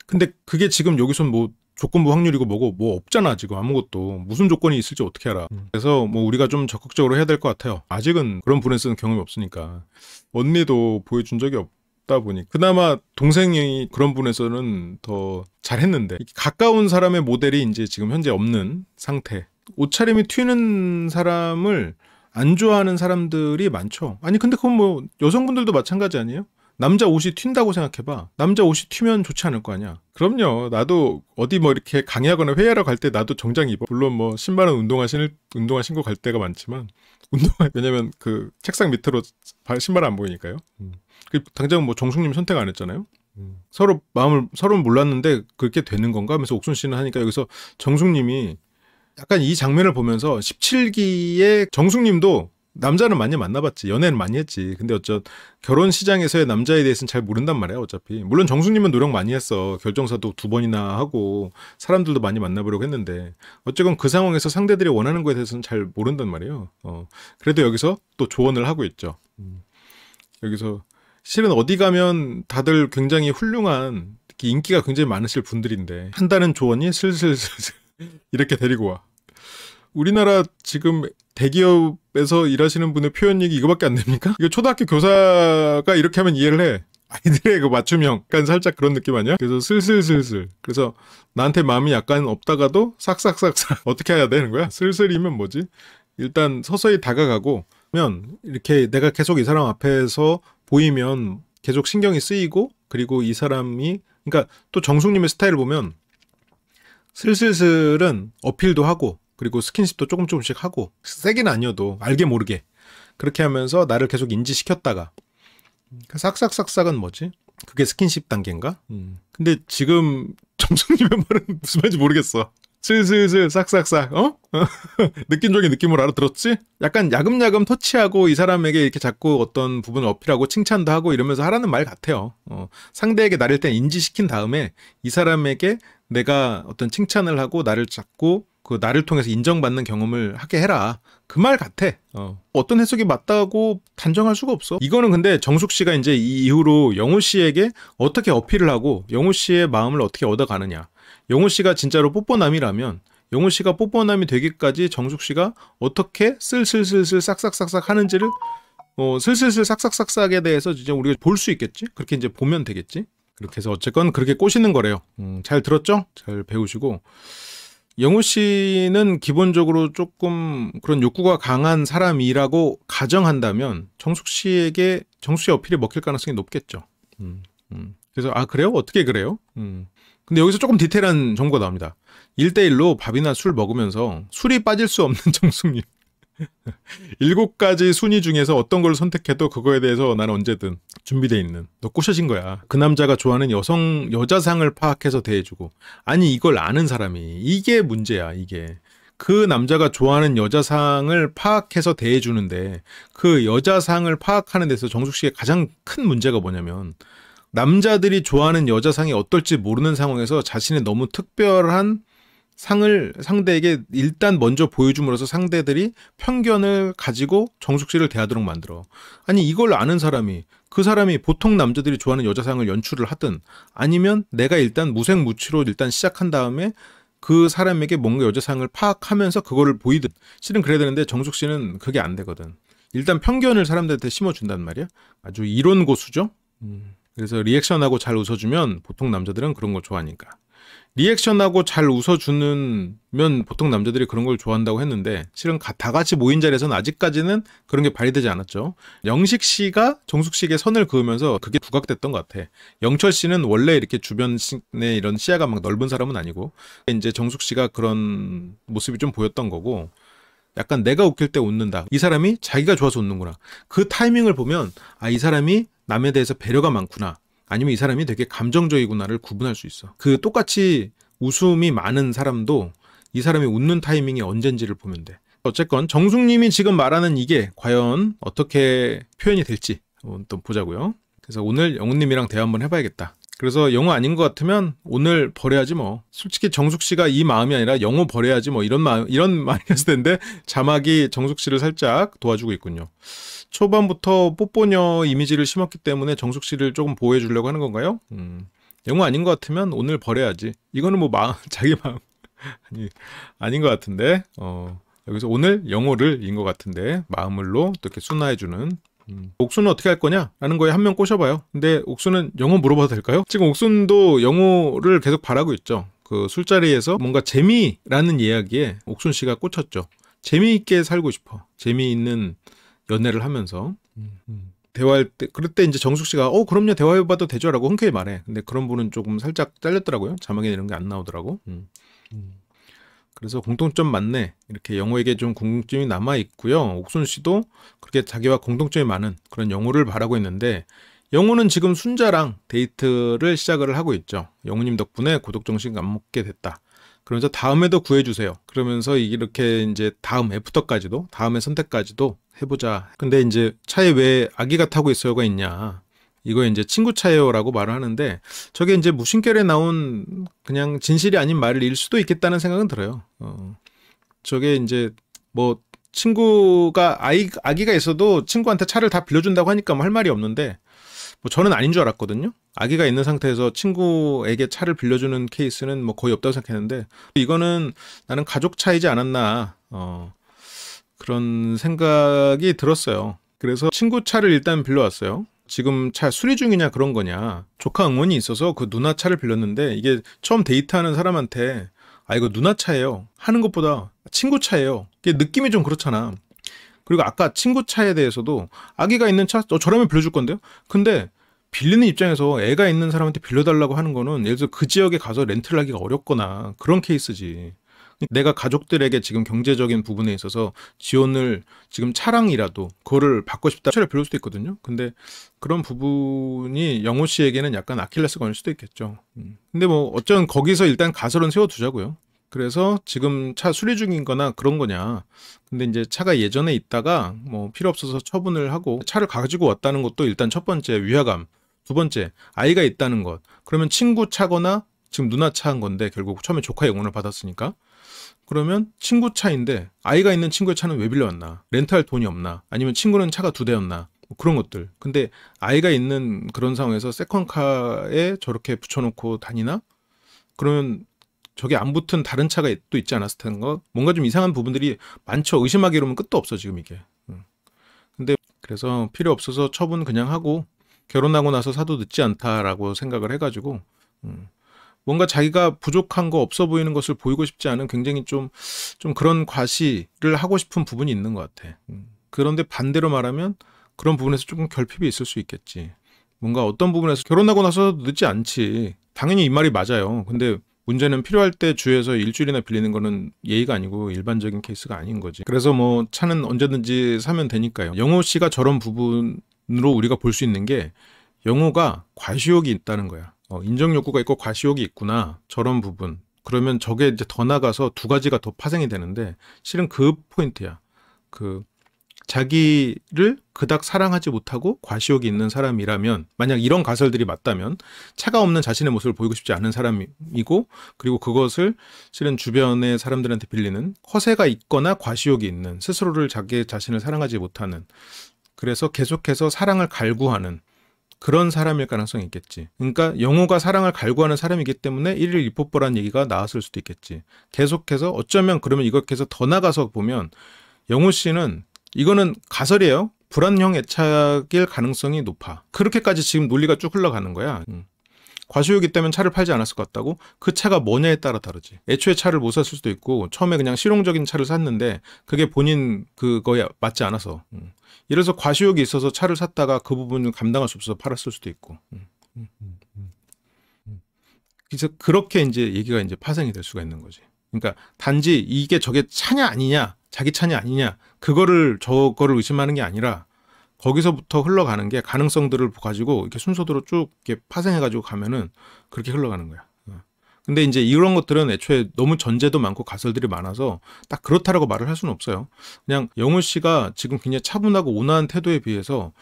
근데 그게 지금 여기선 뭐 조건부 확률이고 뭐고 뭐 없잖아. 지금 아무것도. 무슨 조건이 있을지 어떻게 알아. 그래서 뭐 우리가 좀 적극적으로 해야 될 것 같아요. 아직은 그런 분에서는 경험이 없으니까. 언니도 보여준 적이 없다 보니 그나마 동생이 그런 분에서는 더 잘했는데 가까운 사람의 모델이 이제 지금 현재 없는 상태. 옷차림이 튀는 사람을 안 좋아하는 사람들이 많죠. 아니 근데 그건 뭐 여성분들도 마찬가지 아니에요? 남자 옷이 튄다고 생각해봐. 남자 옷이 튀면 좋지 않을 거 아니야. 그럼요. 나도 어디 뭐 이렇게 강의하거나 회의하러 갈 때 나도 정장 입어. 물론 뭐 신발은 운동화 신고 갈 때가 많지만 왜냐면 그 책상 밑으로 신발 안 보이니까요. 당장 뭐 정숙님 선택 안 했잖아요. 서로는 몰랐는데 그렇게 되는 건가 하면서 옥순 씨는 하니까 여기서 정숙님이 약간 이 장면을 보면서 17기의 정숙님도 남자는 많이 만나봤지. 연애는 많이 했지. 근데 결혼 시장에서의 남자에 대해서는 잘 모른단 말이야, 어차피. 물론 정숙님은 노력 많이 했어. 결정사도 2번이나 하고 사람들도 많이 만나보려고 했는데 어쨌건 그 상황에서 상대들이 원하는 거에 대해서는 잘 모른단 말이에요. 그래도 여기서 또 조언을 하고 있죠. 여기서 실은 어디 가면 다들 굉장히 훌륭한, 특히 인기가 굉장히 많으실 분들인데 한다는 조언이 슬슬슬슬 이렇게 데리고 와. 우리나라 지금 대기업에서 일하시는 분의 표현력이 이거밖에 안 됩니까? 이거 초등학교 교사가 이렇게 하면 이해를 해. 아이들의 그 맞춤형, 약간 살짝 그런 느낌 아니야? 그래서 슬슬슬슬. 그래서 나한테 마음이 약간 없다가도 싹싹싹싹 어떻게 해야 되는 거야? 슬슬이면 뭐지? 일단 서서히 다가가고, 이렇게 내가 계속 이 사람 앞에서 보이면 계속 신경이 쓰이고, 그리고 이 사람이, 그러니까 또 정숙님의 스타일을 보면 슬슬슬은 어필도 하고, 그리고 스킨십도 조금씩 하고, 세게는 아니어도 알게 모르게 그렇게 하면서 나를 계속 인지시켰다가, 싹싹싹싹은 뭐지? 그게 스킨십 단계인가? 근데 지금 정숙님의 말은 무슨 말인지 모르겠어. 슬슬슬 싹싹싹 느낌적인 느낌으로 알아들었지? 약간 야금야금 터치하고 이 사람에게 이렇게 자꾸 어떤 부분을 어필하고 칭찬도 하고 이러면서 하라는 말 같아요. 상대에게 나를 일단 인지시킨 다음에 이 사람에게 내가 어떤 칭찬을 하고 나를 자꾸 그 나를 통해서 인정받는 경험을 하게 해라. 그 말 같아. 어떤 해석이 맞다고 단정할 수가 없어. 이거는 근데 정숙 씨가 이제 이 이후로 영호 씨에게 어떻게 어필을 하고 영호 씨의 마음을 어떻게 얻어가느냐. 영호 씨가 진짜로 뽀뽀남이라면 영호 씨가 뽀뽀남이 되기까지 정숙 씨가 어떻게 슬슬슬슬 싹싹싹싹 하는지를 슬슬슬 싹싹싹싹에 대해서 이제 우리가 볼 수 있겠지? 그렇게 이제 보면 되겠지? 그렇게 해서 어쨌건 그렇게 꼬시는 거래요. 잘 들었죠? 잘 배우시고. 영호 씨는 기본적으로 조금 그런 욕구가 강한 사람이라고 가정한다면 정숙 씨에게 정숙 씨 어필이 먹힐 가능성이 높겠죠. 그래서 그래요? 어떻게 그래요? 근데 여기서 조금 디테일한 정보가 나옵니다. 1대1로 밥이나 술 먹으면서 술이 빠질 수 없는 정숙님. 7가지 순위 중에서 어떤 걸 선택해도 그거에 대해서 나는 언제든 준비돼 있는. 너 꼬셔진 거야. 그 남자가 좋아하는 여자상을 파악해서 대해주고. 아니 이걸 아는 사람이. 이게 문제야 이게. 그 남자가 좋아하는 여자상을 파악해서 대해주는데 그 여자상을 파악하는 데서 정숙 씨의 가장 큰 문제가 뭐냐면 남자들이 좋아하는 여자상이 어떨지 모르는 상황에서 자신의 너무 특별한 상을 상대에게 일단 먼저 보여줌으로써 상대들이 편견을 가지고 정숙 씨를 대하도록 만들어. 아니 이걸 아는 사람이 그 사람이 보통 남자들이 좋아하는 여자상을 연출을 하든 아니면 내가 일단 무색무취로 일단 시작한 다음에 그 사람에게 뭔가 여자상을 파악하면서 그거를 보이든 실은 그래야 되는데 정숙 씨는 그게 안 되거든. 일단 편견을 사람들한테 심어준단 말이야. 아주 이론 고수죠. 그래서 리액션하고 잘 웃어주면 보통 남자들은 그런 걸 좋아하니까. 리액션하고 잘 웃어주면 보통 남자들이 그런 걸 좋아한다고 했는데 실은 다 같이 모인 자리에서는 아직까지는 그런 게 발휘되지 않았죠. 영식 씨가 정숙 씨에게 선을 그으면서 그게 부각됐던 것 같아. 영철 씨는 원래 이렇게 주변에 이런 시야가 막 넓은 사람은 아니고 이제 정숙 씨가 그런 모습이 좀 보였던 거고 약간 내가 웃길 때 웃는다. 이 사람이 자기가 좋아서 웃는구나. 그 타이밍을 보면 이 사람이 남에 대해서 배려가 많구나. 아니면 이 사람이 되게 감정적이구나를 구분할 수 있어. 그 똑같이 웃음이 많은 사람도 이 사람이 웃는 타이밍이 언젠지를 보면 돼. 어쨌건 정숙님이 지금 말하는 이게 과연 어떻게 표현이 될지 또 보자고요. 그래서 오늘 영호님이랑 대화 한번 해봐야겠다. 그래서 영호 아닌 것 같으면 오늘 버려야지 뭐. 솔직히 정숙 씨가 이 마음이 아니라 영호 버려야지 뭐 이런 말이었을 텐데 자막이 정숙 씨를 살짝 도와주고 있군요. 초반부터 뽀뽀녀 이미지를 심었기 때문에 정숙 씨를 조금 보호해 주려고 하는 건가요? 영호 아닌 것 같으면 오늘 버려야지. 이거는 뭐 자기 마음 아닌 것 같은데 여기서 오늘 영호를 인 것 같은데 마음을로 또 이렇게 순화해주는 옥순은 어떻게 할 거냐? 라는 거에 한 명 꼬셔봐요. 근데 옥순은 영호 물어봐도 될까요? 지금 옥순도 영호를 계속 바라고 있죠. 그 술자리에서 뭔가 재미라는 이야기에 옥순 씨가 꽂혔죠. 재미있게 살고 싶어. 재미있는 연애를 하면서 대화할 때 그럴 때 이제 정숙 씨가 그럼요 대화해봐도 되죠라고 흔쾌히 말해. 근데 그런 분은 조금 살짝 잘렸더라고요. 자막에 이런 게 안 나오더라고. 그래서 공통점 맞네. 이렇게 영호에게 좀 궁금증이 남아 있고요. 옥순 씨도 그렇게 자기와 공통점이 많은 그런 영호를 바라고 있는데 영호는 지금 순자랑 데이트를 시작을 하고 있죠. 영호님 덕분에 고독정신 안 먹게 됐다. 그러면서 다음에도 구해주세요. 그러면서 이렇게 이제 다음 애프터까지도 다음의 선택까지도 해보자. 근데 이제 차에 왜 아기가 타고 있어요가 있냐. 이거 이제 친구 차예요라고 말을 하는데 저게 이제 무심결에 나온 그냥 진실이 아닌 말일 수도 있겠다는 생각은 들어요. 저게 이제 뭐 친구가 아기가 있어도 친구한테 차를 다 빌려준다고 하니까 뭐 할 말이 없는데 뭐 저는 아닌 줄 알았거든요. 아기가 있는 상태에서 친구에게 차를 빌려주는 케이스는 뭐 거의 없다고 생각했는데 이거는 나는 가족 차이지 않았나 그런 생각이 들었어요. 그래서 친구 차를 일단 빌려왔어요. 지금 차 수리 중이냐 그런 거냐. 조카 응원이 있어서 그 누나 차를 빌렸는데 이게 처음 데이트하는 사람한테 아 이거 누나 차예요 하는 것보다 친구 차예요. 이게 느낌이 좀 그렇잖아. 그리고 아까 친구 차에 대해서도 아기가 있는 차 저라면 빌려줄 건데요. 근데 빌리는 입장에서 애가 있는 사람한테 빌려달라고 하는 거는 예를 들어 그 지역에 가서 렌트를 하기가 어렵거나 그런 케이스지. 내가 가족들에게 지금 경제적인 부분에 있어서 지원을 지금 차량이라도 그거를 받고 싶다 차를 빌릴 수도 있거든요. 근데 그런 부분이 영호 씨에게는 약간 아킬레스건일 수도 있겠죠. 근데 뭐 어쩐 거기서 일단 가설은 세워두자고요. 그래서 지금 차 수리 중인 거나 그런 거냐. 근데 이제 차가 예전에 있다가 뭐 필요 없어서 처분을 하고 차를 가지고 왔다는 것도 일단 첫 번째 위화감. 두 번째 아이가 있다는 것. 그러면 친구 차거나 지금 누나 차인 건데 결국 처음에 조카의 응원을 받았으니까 그러면 친구 차인데 아이가 있는 친구의 차는 왜 빌려왔나? 렌트할 돈이 없나? 아니면 친구는 차가 2대였나? 뭐 그런 것들. 근데 아이가 있는 그런 상황에서 세컨카에 저렇게 붙여놓고 다니나? 그러면 저게 안 붙은 다른 차가 또 있지 않았을 텐가? 뭔가 좀 이상한 부분들이 많죠. 의심하기로는 끝도 없어 지금 이게. 근데 그래서 필요 없어서 처분 그냥 하고 결혼하고 나서 사도 늦지 않다라고 생각을 해가지고 뭔가 자기가 부족한 거 없어 보이는 것을 보이고 싶지 않은 굉장히 좀 그런 과시를 하고 싶은 부분이 있는 것 같아. 그런데 반대로 말하면 그런 부분에서 조금 결핍이 있을 수 있겠지. 뭔가 어떤 부분에서 결혼하고 나서 늦지 않지. 당연히 이 말이 맞아요. 근데 문제는 필요할 때 주에서 일주일이나 빌리는 거는 예의가 아니고 일반적인 케이스가 아닌 거지. 그래서 뭐 차는 언제든지 사면 되니까요. 영호 씨가 저런 부분으로 우리가 볼 수 있는 게 영호가 과시욕이 있다는 거야. 인정 욕구가 있고 과시욕이 있구나. 저런 부분. 그러면 저게 이제 더 나가서 두 가지가 더 파생이 되는데 실은 그 포인트야. 자기를 그닥 사랑하지 못하고 과시욕이 있는 사람이라면 만약 이런 가설들이 맞다면 차가 없는 자신의 모습을 보이고 싶지 않은 사람이고 그리고 그것을 실은 주변의 사람들한테 빌리는 허세가 있거나 과시욕이 있는 스스로를 자기 자신을 사랑하지 못하는 그래서 계속해서 사랑을 갈구하는 그런 사람일 가능성이 있겠지. 그러니까 영호가 사랑을 갈구하는 사람이기 때문에 일일 일뽀뽀라는 얘기가 나왔을 수도 있겠지. 계속해서 어쩌면 그러면 이렇게 해서 더 나가서 보면 영호 씨는 이거는 가설이에요. 불안형 애착일 가능성이 높아. 그렇게까지 지금 논리가 쭉 흘러가는 거야. 과시욕이 때문에 차를 팔지 않았을 것 같다고? 그 차가 뭐냐에 따라 다르지. 애초에 차를 못 샀을 수도 있고 처음에 그냥 실용적인 차를 샀는데 그게 본인 그거에 맞지 않아서. 이래서 과시욕이 있어서 차를 샀다가 그 부분을 감당할 수 없어서 팔았을 수도 있고. 그래서 그렇게 이제 얘기가 이제 파생이 될 수가 있는 거지. 그러니까 단지 이게 저게 차냐 아니냐, 자기 차냐 아니냐, 저거를 의심하는 게 아니라 거기서부터 흘러가는 게 가능성들을 가지고 이렇게 순서대로 쭉 이렇게 파생해가지고 가면은 그렇게 흘러가는 거야. 근데 이제 이런 것들은 애초에 너무 전제도 많고 가설들이 많아서 딱 그렇다라고 말을 할 수는 없어요. 그냥 영호 씨가 지금 굉장히 차분하고 온화한 태도에 비해서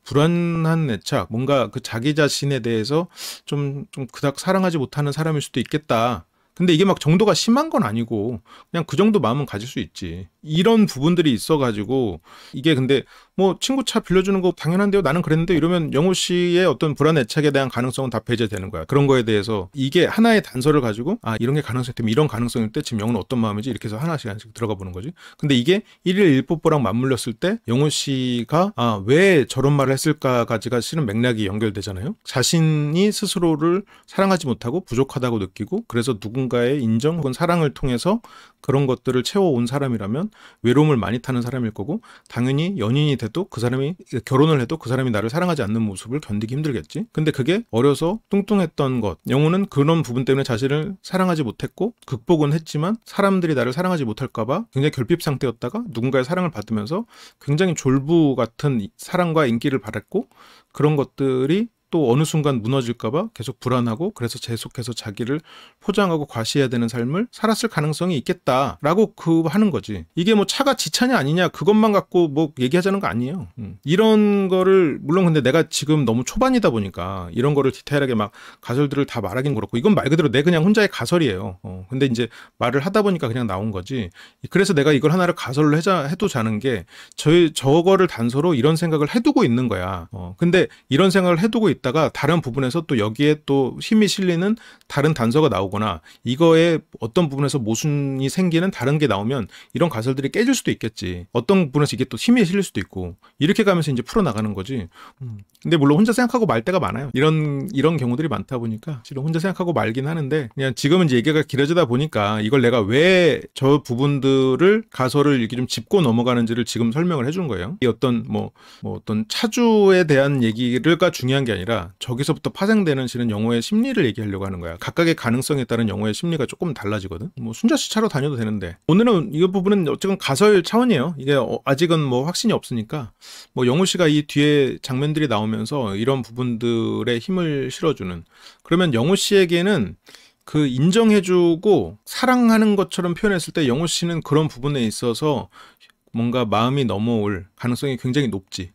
불안한 애착, 뭔가 그 자기 자신에 대해서 좀 그닥 사랑하지 못하는 사람일 수도 있겠다. 근데 이게 막 정도가 심한 건 아니고 그냥 그 정도 마음은 가질 수 있지. 이런 부분들이 있어가지고 이게 근데 뭐 친구 차 빌려주는 거 당연한데요. 나는 그랬는데 이러면 영호 씨의 어떤 불안 애착에 대한 가능성은 다 배제되는 거야. 그런 거에 대해서 이게 하나의 단서를 가지고 이런 게 가능성이 때문에 이런 가능성일 때 지금 영호는 어떤 마음이지 이렇게 해서 하나씩 들어가 보는 거지. 근데 이게 일일 일뽀뽀랑 맞물렸을 때 영호 씨가 왜 저런 말을 했을까까지가 실은 맥락이 연결되잖아요. 자신이 스스로를 사랑하지 못하고 부족하다고 느끼고 그래서 누군가의 인정 혹은 사랑을 통해서 그런 것들을 채워온 사람이라면 외로움을 많이 타는 사람일 거고 당연히 연인이 돼도 그 사람이 결혼을 해도 그 사람이 나를 사랑하지 않는 모습을 견디기 힘들겠지. 근데 그게 어려서 뚱뚱했던 것 영호는 그런 부분 때문에 자신을 사랑하지 못했고 극복은 했지만 사람들이 나를 사랑하지 못할까 봐 굉장히 결핍 상태였다가 누군가의 사랑을 받으면서 굉장히 졸부 같은 사랑과 인기를 받았고 그런 것들이 또 어느 순간 무너질까봐 계속 불안하고 그래서 계속해서 자기를 포장하고 과시해야 되는 삶을 살았을 가능성이 있겠다라고 하는 거지. 이게 뭐 차가 지차냐 아니냐 그것만 갖고 뭐 얘기하자는 거 아니에요. 이런 거를 물론 근데 내가 지금 너무 초반이다 보니까 이런 거를 디테일하게 막 가설들을 다 말하긴 그렇고 이건 말 그대로 내 그냥 혼자의 가설이에요. 근데 이제 말을 하다 보니까 그냥 나온 거지. 그래서 내가 이걸 하나를 가설로 해도 자는 게 저거를 단서로 이런 생각을 해두고 있는 거야. 근데 이런 생각을 해두고 있다가 다른 부분에서 또 여기에 또 힘이 실리는 다른 단서가 나오거나 이거에 어떤 부분에서 모순이 생기는 다른 게 나오면 이런 가설들이 깨질 수도 있겠지. 어떤 부분에서 이게 또 힘이 실릴 수도 있고 이렇게 가면서 이제 풀어나가는 거지. 근데 물론 혼자 생각하고 말 때가 많아요. 이런 경우들이 많다 보니까 실은 혼자 생각하고 말긴 하는데 그냥 지금은 이제 얘기가 길어지다 보니까 이걸 내가 왜 저 부분들을 가설을 이렇게 좀 짚고 넘어가는지를 지금 설명을 해준 거예요. 이 어떤 어떤 차주에 대한 얘기가 중요한 게 아니라 저기서부터 파생되는 실은 영호의 심리를 얘기하려고 하는 거야. 각각의 가능성에 따른 영호의 심리가 조금 달라지거든. 뭐 순자씨 차로 다녀도 되는데 오늘은 이 부분은 어쨌든 가설 차원이에요. 이게 아직은 뭐 확신이 없으니까 뭐 영호 씨가 이 뒤에 장면들이 나오면서 이런 부분들에 힘을 실어주는 그러면 영호 씨에게는 그 인정해주고 사랑하는 것처럼 표현했을 때 영호 씨는 그런 부분에 있어서 뭔가 마음이 넘어올 가능성이 굉장히 높지.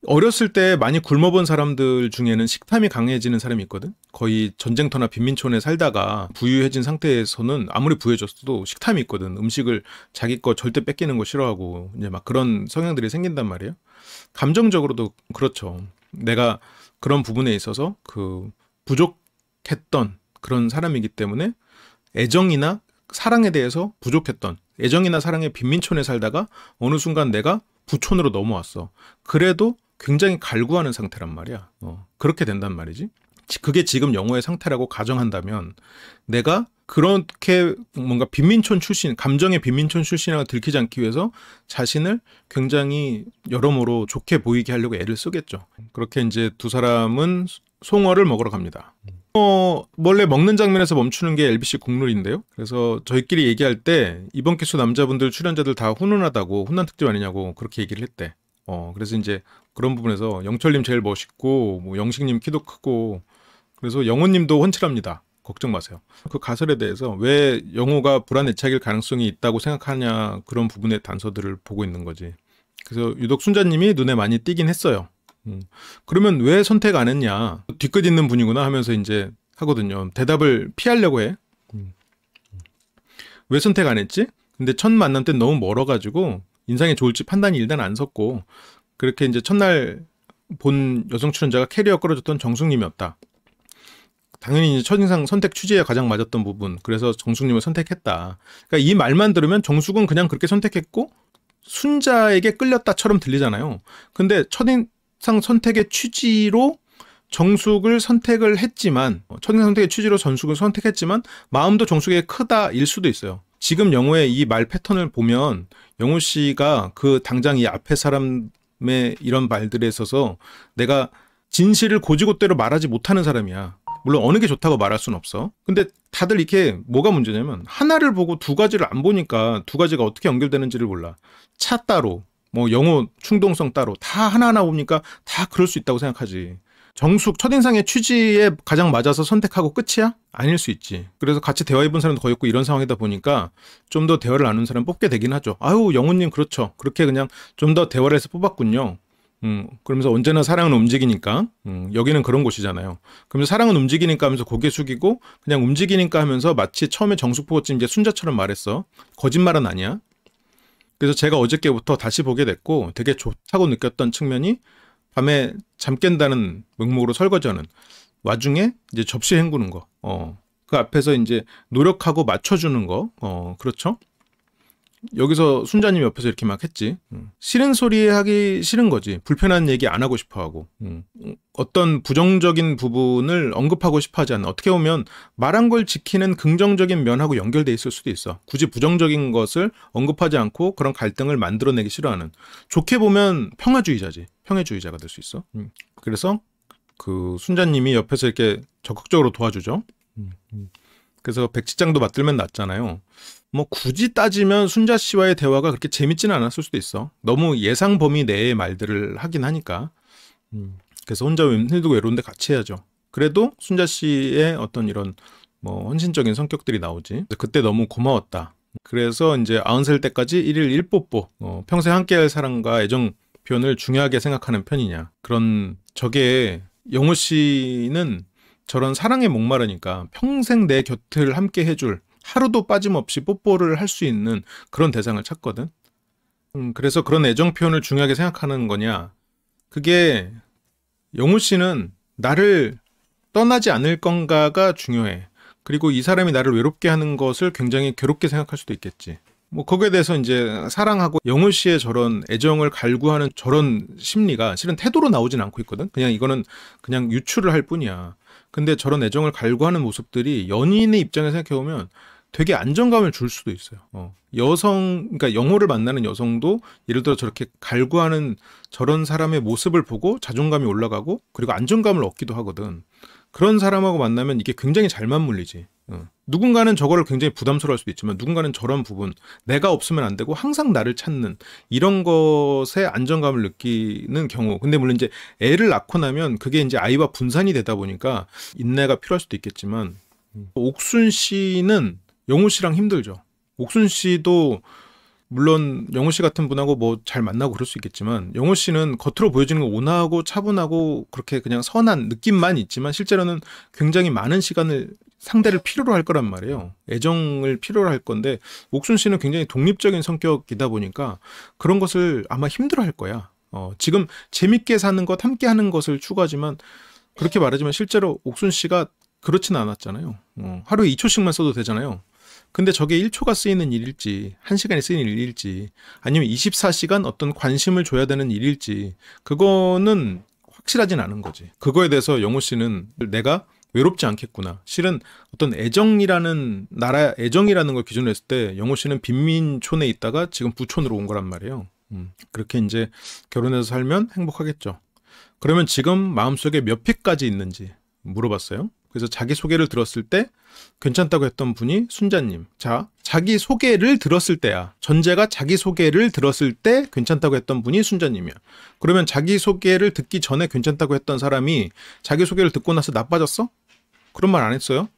어렸을 때 많이 굶어본 사람들 중에는 식탐이 강해지는 사람이 있거든. 거의 전쟁터나 빈민촌에 살다가 부유해진 상태에서는 아무리 부유해졌어도 식탐이 있거든. 음식을 자기 거 절대 뺏기는 거 싫어하고 이제 막 그런 성향들이 생긴단 말이에요. 감정적으로도 그렇죠. 내가 그런 부분에 있어서 그 부족했던 그런 사람이기 때문에 애정이나 사랑에 대해서 부족했던 애정이나 사랑의 빈민촌에 살다가 어느 순간 내가 부촌으로 넘어왔어. 그래도 굉장히 갈구하는 상태란 말이야. 그렇게 된단 말이지. 그게 지금 영호의 상태라고 가정한다면 내가 그렇게 뭔가 빈민촌 출신, 감정의 빈민촌 출신이라고 들키지 않기 위해서 자신을 굉장히 여러모로 좋게 보이게 하려고 애를 쓰겠죠. 그렇게 이제 두 사람은 송어를 먹으러 갑니다. 원래 먹는 장면에서 멈추는 게 LBC 국룰인데요. 그래서 저희끼리 얘기할 때 이번 기수 남자분들 출연자들 다 훈훈하다고 훈남 특집 아니냐고 그렇게 얘기를 했대. 그래서 이제 그런 부분에서 영철님 제일 멋있고 뭐 영식님 키도 크고 그래서 영호님도 훤칠합니다. 걱정 마세요. 그 가설에 대해서 왜 영호가 불안 애착일 가능성이 있다고 생각하냐 그런 부분의 단서들을 보고 있는 거지. 그래서 유독 순자님이 눈에 많이 띄긴 했어요. 그러면 왜 선택 안 했냐 뒤끝 있는 분이구나 하면서 이제 하거든요. 대답을 피하려고 해. 왜 선택 안 했지? 근데 첫 만남 때 너무 멀어가지고 인상이 좋을지 판단이 일단 안 섰고 그렇게 이제 첫날 본 여성 출연자가 캐리어 끌어줬던 정숙님이었다. 당연히 이제 첫인상 선택 취지에 가장 맞았던 부분. 그래서 정숙님을 선택했다. 그러니까 이 말만 들으면 정숙은 그냥 그렇게 선택했고 순자에게 끌렸다처럼 들리잖아요. 근데 첫인상 선택의 취지로 정숙을 선택을 했지만 첫인상 선택의 취지로 정숙을 선택했지만 마음도 정숙에게 크다일 수도 있어요. 지금 영호의 이 말 패턴을 보면 영호 씨가 그 당장 이 앞에 사람의 이런 말들에 있어서 내가 진실을 고지고대로 말하지 못하는 사람이야. 물론 어느 게 좋다고 말할 수는 없어. 근데 다들 이렇게 뭐가 문제냐면 하나를 보고 두 가지를 안 보니까 두 가지가 어떻게 연결되는지를 몰라. 차 따로 뭐 영호 충동성 따로 다 하나하나 보니까 다 그럴 수 있다고 생각하지. 정숙 첫인상의 취지에 가장 맞아서 선택하고 끝이야? 아닐 수 있지. 그래서 같이 대화해본 사람도 거의 없고 이런 상황이다 보니까 좀 더 대화를 나눈 사람 뽑게 되긴 하죠. 아유 영호님 그렇죠. 그렇게 그냥 좀 더 대화를 해서 뽑았군요. 그러면서 언제나 사랑은 움직이니까 여기는 그런 곳이잖아요. 그러면서 사랑은 움직이니까 하면서 고개 숙이고 그냥 움직이니까 하면서 마치 처음에 정숙 보고쯤 이제 순자처럼 말했어. 거짓말은 아니야. 그래서 제가 어저께부터 다시 보게 됐고 되게 좋다고 느꼈던 측면이 밤에 잠 깬다는 명목으로 설거지하는 와중에 이제 접시 헹구는 거. 그 앞에서 이제 노력하고 맞춰주는 거. 그렇죠? 여기서 순자님 옆에서 이렇게 막 했지. 싫은 소리 하기 싫은 거지. 불편한 얘기 안 하고 싶어 하고. 어떤 부정적인 부분을 언급하고 싶어 하지 않는. 어떻게 보면 말한 걸 지키는 긍정적인 면하고 연결돼 있을 수도 있어. 굳이 부정적인 것을 언급하지 않고 그런 갈등을 만들어내기 싫어하는. 좋게 보면 평화주의자지. 평화주의자가 될 수 있어. 그래서 그 순자님이 옆에서 이렇게 적극적으로 도와주죠. 그래서 백지장도 맞들면 낫잖아요. 뭐 굳이 따지면 순자 씨와의 대화가 그렇게 재밌지는 않았을 수도 있어. 너무 예상 범위 내의 말들을 하긴 하니까. 그래서 혼자 힘들고 외로운데 같이 해야죠. 그래도 순자 씨의 어떤 이런 뭐 헌신적인 성격들이 나오지. 그때 너무 고마웠다. 그래서 이제 90살 때까지 1일 1뽀뽀, 평생 함께할 사람과 애정 표현을 중요하게 생각하는 편이냐. 그런 저게 영호 씨는 저런 사랑에 목마르니까 평생 내 곁을 함께 해줄, 하루도 빠짐없이 뽀뽀를 할 수 있는 그런 대상을 찾거든. 그래서 그런 애정 표현을 중요하게 생각하는 거냐. 그게 영호 씨는 나를 떠나지 않을 건가가 중요해. 그리고 이 사람이 나를 외롭게 하는 것을 굉장히 괴롭게 생각할 수도 있겠지. 뭐 거기에 대해서 이제 사랑하고 영호 씨의 저런 애정을 갈구하는 저런 심리가 실은 태도로 나오진 않고 있거든. 그냥 이거는 그냥 유추를 할 뿐이야. 근데 저런 애정을 갈구하는 모습들이 연인의 입장에서 생각해보면 되게 안정감을 줄 수도 있어요. 그러니까 영호를 만나는 여성도 예를 들어 저렇게 갈구하는 저런 사람의 모습을 보고 자존감이 올라가고 그리고 안정감을 얻기도 하거든. 그런 사람하고 만나면 이게 굉장히 잘 맞물리지. 누군가는 저거를 굉장히 부담스러워할 수도 있지만 누군가는 저런 부분, 내가 없으면 안 되고 항상 나를 찾는 이런 것에 안정감을 느끼는 경우. 근데 물론 이제 애를 낳고 나면 그게 이제 아이와 분산이 되다 보니까 인내가 필요할 수도 있겠지만 옥순 씨는 영호 씨랑 힘들죠. 옥순 씨도 물론 영호 씨 같은 분하고 뭐 잘 만나고 그럴 수 있겠지만 영호 씨는 겉으로 보여지는 건 온화하고 차분하고 그렇게 그냥 선한 느낌만 있지만 실제로는 굉장히 많은 시간을 상대를 필요로 할 거란 말이에요. 애정을 필요로 할 건데 옥순 씨는 굉장히 독립적인 성격이다 보니까 그런 것을 아마 힘들어 할 거야. 지금 재밌게 사는 것, 함께 하는 것을 추구하지만 그렇게 말하지만 실제로 옥순 씨가 그렇지는 않았잖아요. 하루에 2초씩만 써도 되잖아요. 근데 저게 1초가 쓰이는 일일지 1시간이 쓰이는 일일지 아니면 24시간 어떤 관심을 줘야 되는 일일지 그거는 확실하진 않은 거지. 그거에 대해서 영호 씨는 내가 외롭지 않겠구나. 실은 어떤 애정이라는 걸 기준으로 했을 때 영호 씨는 빈민촌에 있다가 지금 부촌으로 온 거란 말이에요. 그렇게 이제 결혼해서 살면 행복하겠죠. 그러면 지금 마음속에 몇 피까지 있는지 물어봤어요. 그래서 자기소개를 들었을 때 괜찮다고 했던 분이 순자님. 자, 자기소개를 들었을 때야. 전제가 자기소개를 들었을 때 괜찮다고 했던 분이 순자님이야. 그러면 자기소개를 듣기 전에 괜찮다고 했던 사람이 자기소개를 듣고 나서 나빠졌어? 그런 말 안 했어요.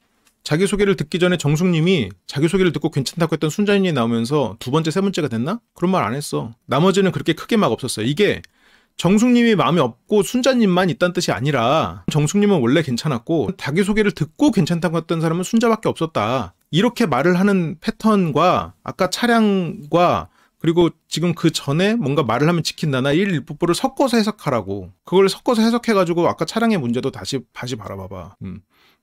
자기소개를 듣기 전에 정숙님이 자기소개를 듣고 괜찮다고 했던 순자님이 나오면서 두 번째, 세 번째가 됐나? 그런 말 안 했어. 나머지는 그렇게 크게 막 없었어요. 이게 정숙님이 마음이 없고 순자님만 있다는 뜻이 아니라 정숙님은 원래 괜찮았고 자기소개를 듣고 괜찮다고 했던 사람은 순자밖에 없었다. 이렇게 말을 하는 패턴과 아까 차량과 그리고 지금 그 전에 뭔가 말을 하면 지킨다나 1일 1뽀뽀를 섞어서 해석하라고. 그걸 섞어서 해석해가지고 아까 차량의 문제도 다시 바라봐봐.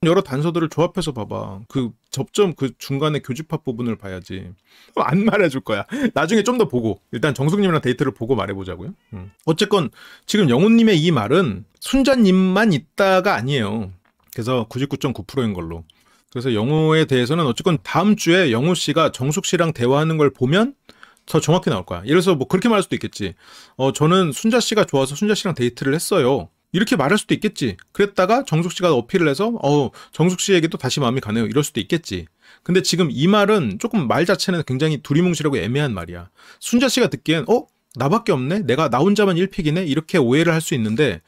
여러 단서들을 조합해서 봐봐. 그 접점 그 중간에 교집합 부분을 봐야지. 안 말해줄 거야. 나중에 좀 더 보고 일단 정숙님이랑 데이트를 보고 말해보자고요. 어쨌건 지금 영호님의 이 말은 순자님만 있다가 아니에요. 그래서 99.9%인 걸로. 그래서 영호에 대해서는 어쨌건 다음 주에 영호 씨가 정숙 씨랑 대화하는 걸 보면 더 정확히 나올 거야. 예를 들어서 뭐 그렇게 말할 수도 있겠지. 저는 순자 씨가 좋아서 순자 씨랑 데이트를 했어요. 이렇게 말할 수도 있겠지. 그랬다가 정숙 씨가 어필을 해서 정숙 씨에게도 다시 마음이 가네요. 이럴 수도 있겠지. 근데 지금 이 말은 조금 말 자체는 굉장히 두리뭉실하고 애매한 말이야. 순자 씨가 듣기엔 나밖에 없네? 나 혼자만 1픽이네? 이렇게 오해를 할 수 있는데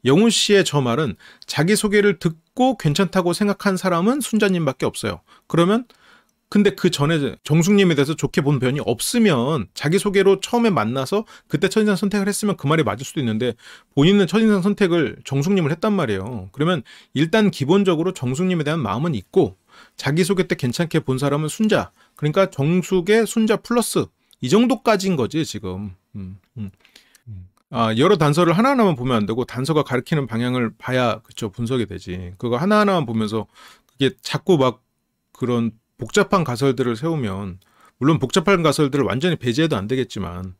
영훈 씨의 저 말은 자기소개를 듣고 괜찮다고 생각한 사람은 순자님밖에 없어요. 그러면 근데 그 전에 정숙님에 대해서 좋게 본 변이 없으면 자기소개로 처음에 만나서 그때 첫인상 선택을 했으면 그 말이 맞을 수도 있는데 본인은 첫인상 선택을 정숙님을 했단 말이에요. 그러면 일단 기본적으로 정숙님에 대한 마음은 있고 자기소개 때 괜찮게 본 사람은 순자. 그러니까 정숙의 순자 플러스 이 정도까지인 거지 지금. 여러 단서를 하나하나만 보면 안 되고 단서가 가리키는 방향을 봐야 그쵸 분석이 되지. 그거 하나하나만 보면서 그게 자꾸 막 그런 복잡한 가설들을 세우면 물론 복잡한 가설들을 완전히 배제해도 안 되겠지만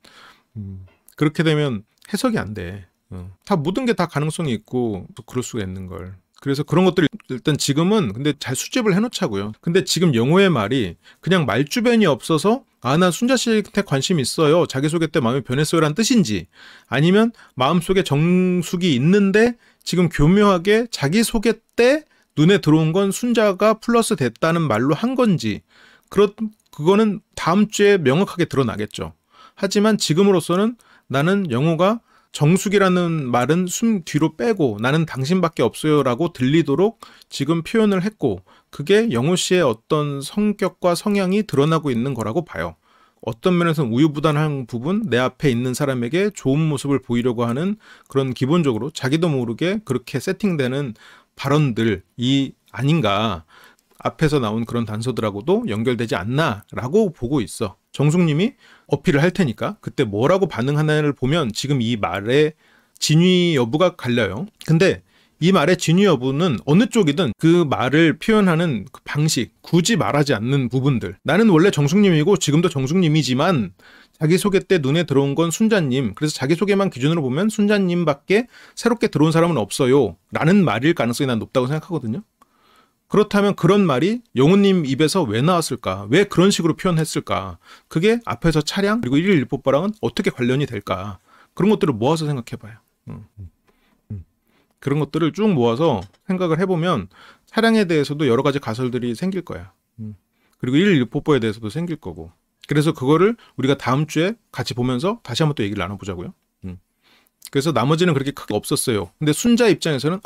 그렇게 되면 해석이 안 돼. 다 모든 게 다 가능성이 있고 또 그럴 수가 있는 걸. 그래서 그런 것들이 일단 지금은 근데 잘 수집을 해놓자고요. 근데 지금 영호의 말이 그냥 말주변이 없어서 나 순자 씨한테 관심 있어요. 자기소개 때 마음이 변했어요 라는 뜻인지 아니면 마음속에 정숙이 있는데 지금 교묘하게 자기소개 때 눈에 들어온 건 순자가 플러스 됐다는 말로 한 건지 그거는 다음 주에 명확하게 드러나겠죠. 하지만 지금으로서는 나는 영호가 정숙이라는 말은 숨 뒤로 빼고 나는 당신밖에 없어요라고 들리도록 지금 표현을 했고 그게 영호 씨의 어떤 성격과 성향이 드러나고 있는 거라고 봐요. 어떤 면에서는 우유부단한 부분, 내 앞에 있는 사람에게 좋은 모습을 보이려고 하는 그런 기본적으로 자기도 모르게 그렇게 세팅되는 발언들이 아닌가, 앞에서 나온 그런 단서들하고도 연결되지 않나라고 보고 있어. 정숙님이 어필을 할 테니까 그때 뭐라고 반응하나를 보면 지금 이 말의 진위 여부가 갈려요. 근데 이 말의 진위 여부는 어느 쪽이든 그 말을 표현하는 그 방식, 굳이 말하지 않는 부분들. 나는 원래 정숙님이고 지금도 정숙님이지만 자기소개 때 눈에 들어온 건 순자님. 그래서 자기소개만 기준으로 보면 순자님밖에 새롭게 들어온 사람은 없어요. 라는 말일 가능성이 난 높다고 생각하거든요. 그렇다면 그런 말이 영호님 입에서 왜 나왔을까? 왜 그런 식으로 표현했을까? 그게 앞에서 차량 그리고 1일 1뽀뽀랑은 어떻게 관련이 될까? 그런 것들을 모아서 생각해봐요. 그런 것들을 쭉 모아서 생각을 해보면 차량에 대해서도 여러 가지 가설들이 생길 거야. 그리고 1일 1뽀뽀에 대해서도 생길 거고. 그래서 그거를 우리가 다음 주에 같이 보면서 다시 한번 또 얘기를 나눠보자고요. 그래서 나머지는 그렇게 크게 없었어요. 근데 순자 입장에서는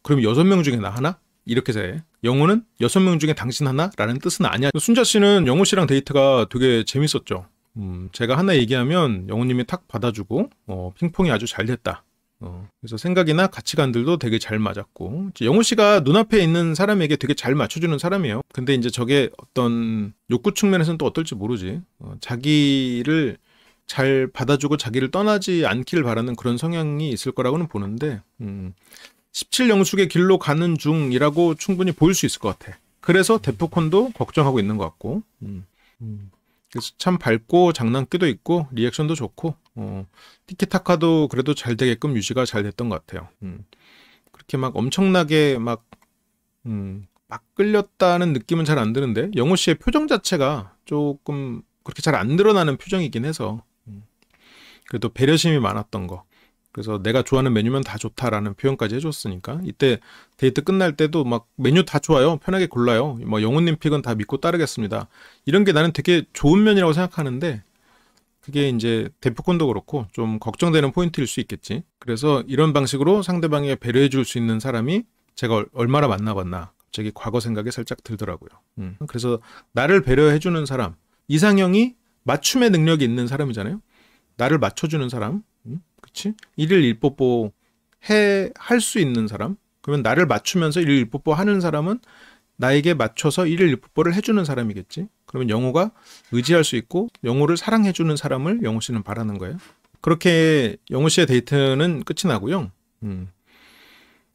그럼 6명 중에 나 하나? 이렇게 돼. 영호는 6명 중에 당신 하나라는 뜻은 아니야. 순자 씨는 영호 씨랑 데이트가 되게 재밌었죠. 제가 하나 얘기하면 영호님이 탁 받아주고 핑퐁이 아주 잘 됐다. 그래서 생각이나 가치관들도 되게 잘 맞았고, 영호 씨가 눈앞에 있는 사람에게 되게 잘 맞춰주는 사람이에요. 근데 이제 저게 어떤 욕구 측면에서는 또 어떨지 모르지. 자기를 잘 받아주고 자기를 떠나지 않기를 바라는 그런 성향이 있을 거라고는 보는데 17영숙의 길로 가는 중이라고 충분히 보일 수 있을 것 같아. 그래서 데프콘도 걱정하고 있는 것 같고 그래서 참 밝고 장난기도 있고 리액션도 좋고 티키타카도 그래도 잘 되게끔 유지가 잘 됐던 것 같아요. 그렇게 막 엄청나게 막 끌렸다는 느낌은 잘 안 드는데 영호 씨의 표정 자체가 조금 그렇게 잘 안 드러나는 표정이긴 해서 그래도 배려심이 많았던 거. 그래서 내가 좋아하는 메뉴면 다 좋다라는 표현까지 해줬으니까 이때 데이트 끝날 때도 막 메뉴 다 좋아요. 편하게 골라요. 뭐 영호님 픽은 다 믿고 따르겠습니다. 이런 게 나는 되게 좋은 면이라고 생각하는데 그게 이제 데프콘도 그렇고 좀 걱정되는 포인트일 수 있겠지. 그래서 이런 방식으로 상대방에 배려해 줄 수 있는 사람이 제가 얼마나 만나봤나 갑자기 과거 생각이 살짝 들더라고요. 그래서 나를 배려해 주는 사람, 이상형이 맞춤의 능력이 있는 사람이잖아요. 나를 맞춰주는 사람, 그치? 1일 1뽀뽀 할 수 있는 사람. 그러면 나를 맞추면서 1일 1뽀뽀 하는 사람은 나에게 맞춰서 1일 1뽀뽀를 해주는 사람이겠지. 그러면 영호가 의지할 수 있고 영호를 사랑해주는 사람을 영호 씨는 바라는 거예요. 그렇게 영호 씨의 데이트는 끝이 나고요.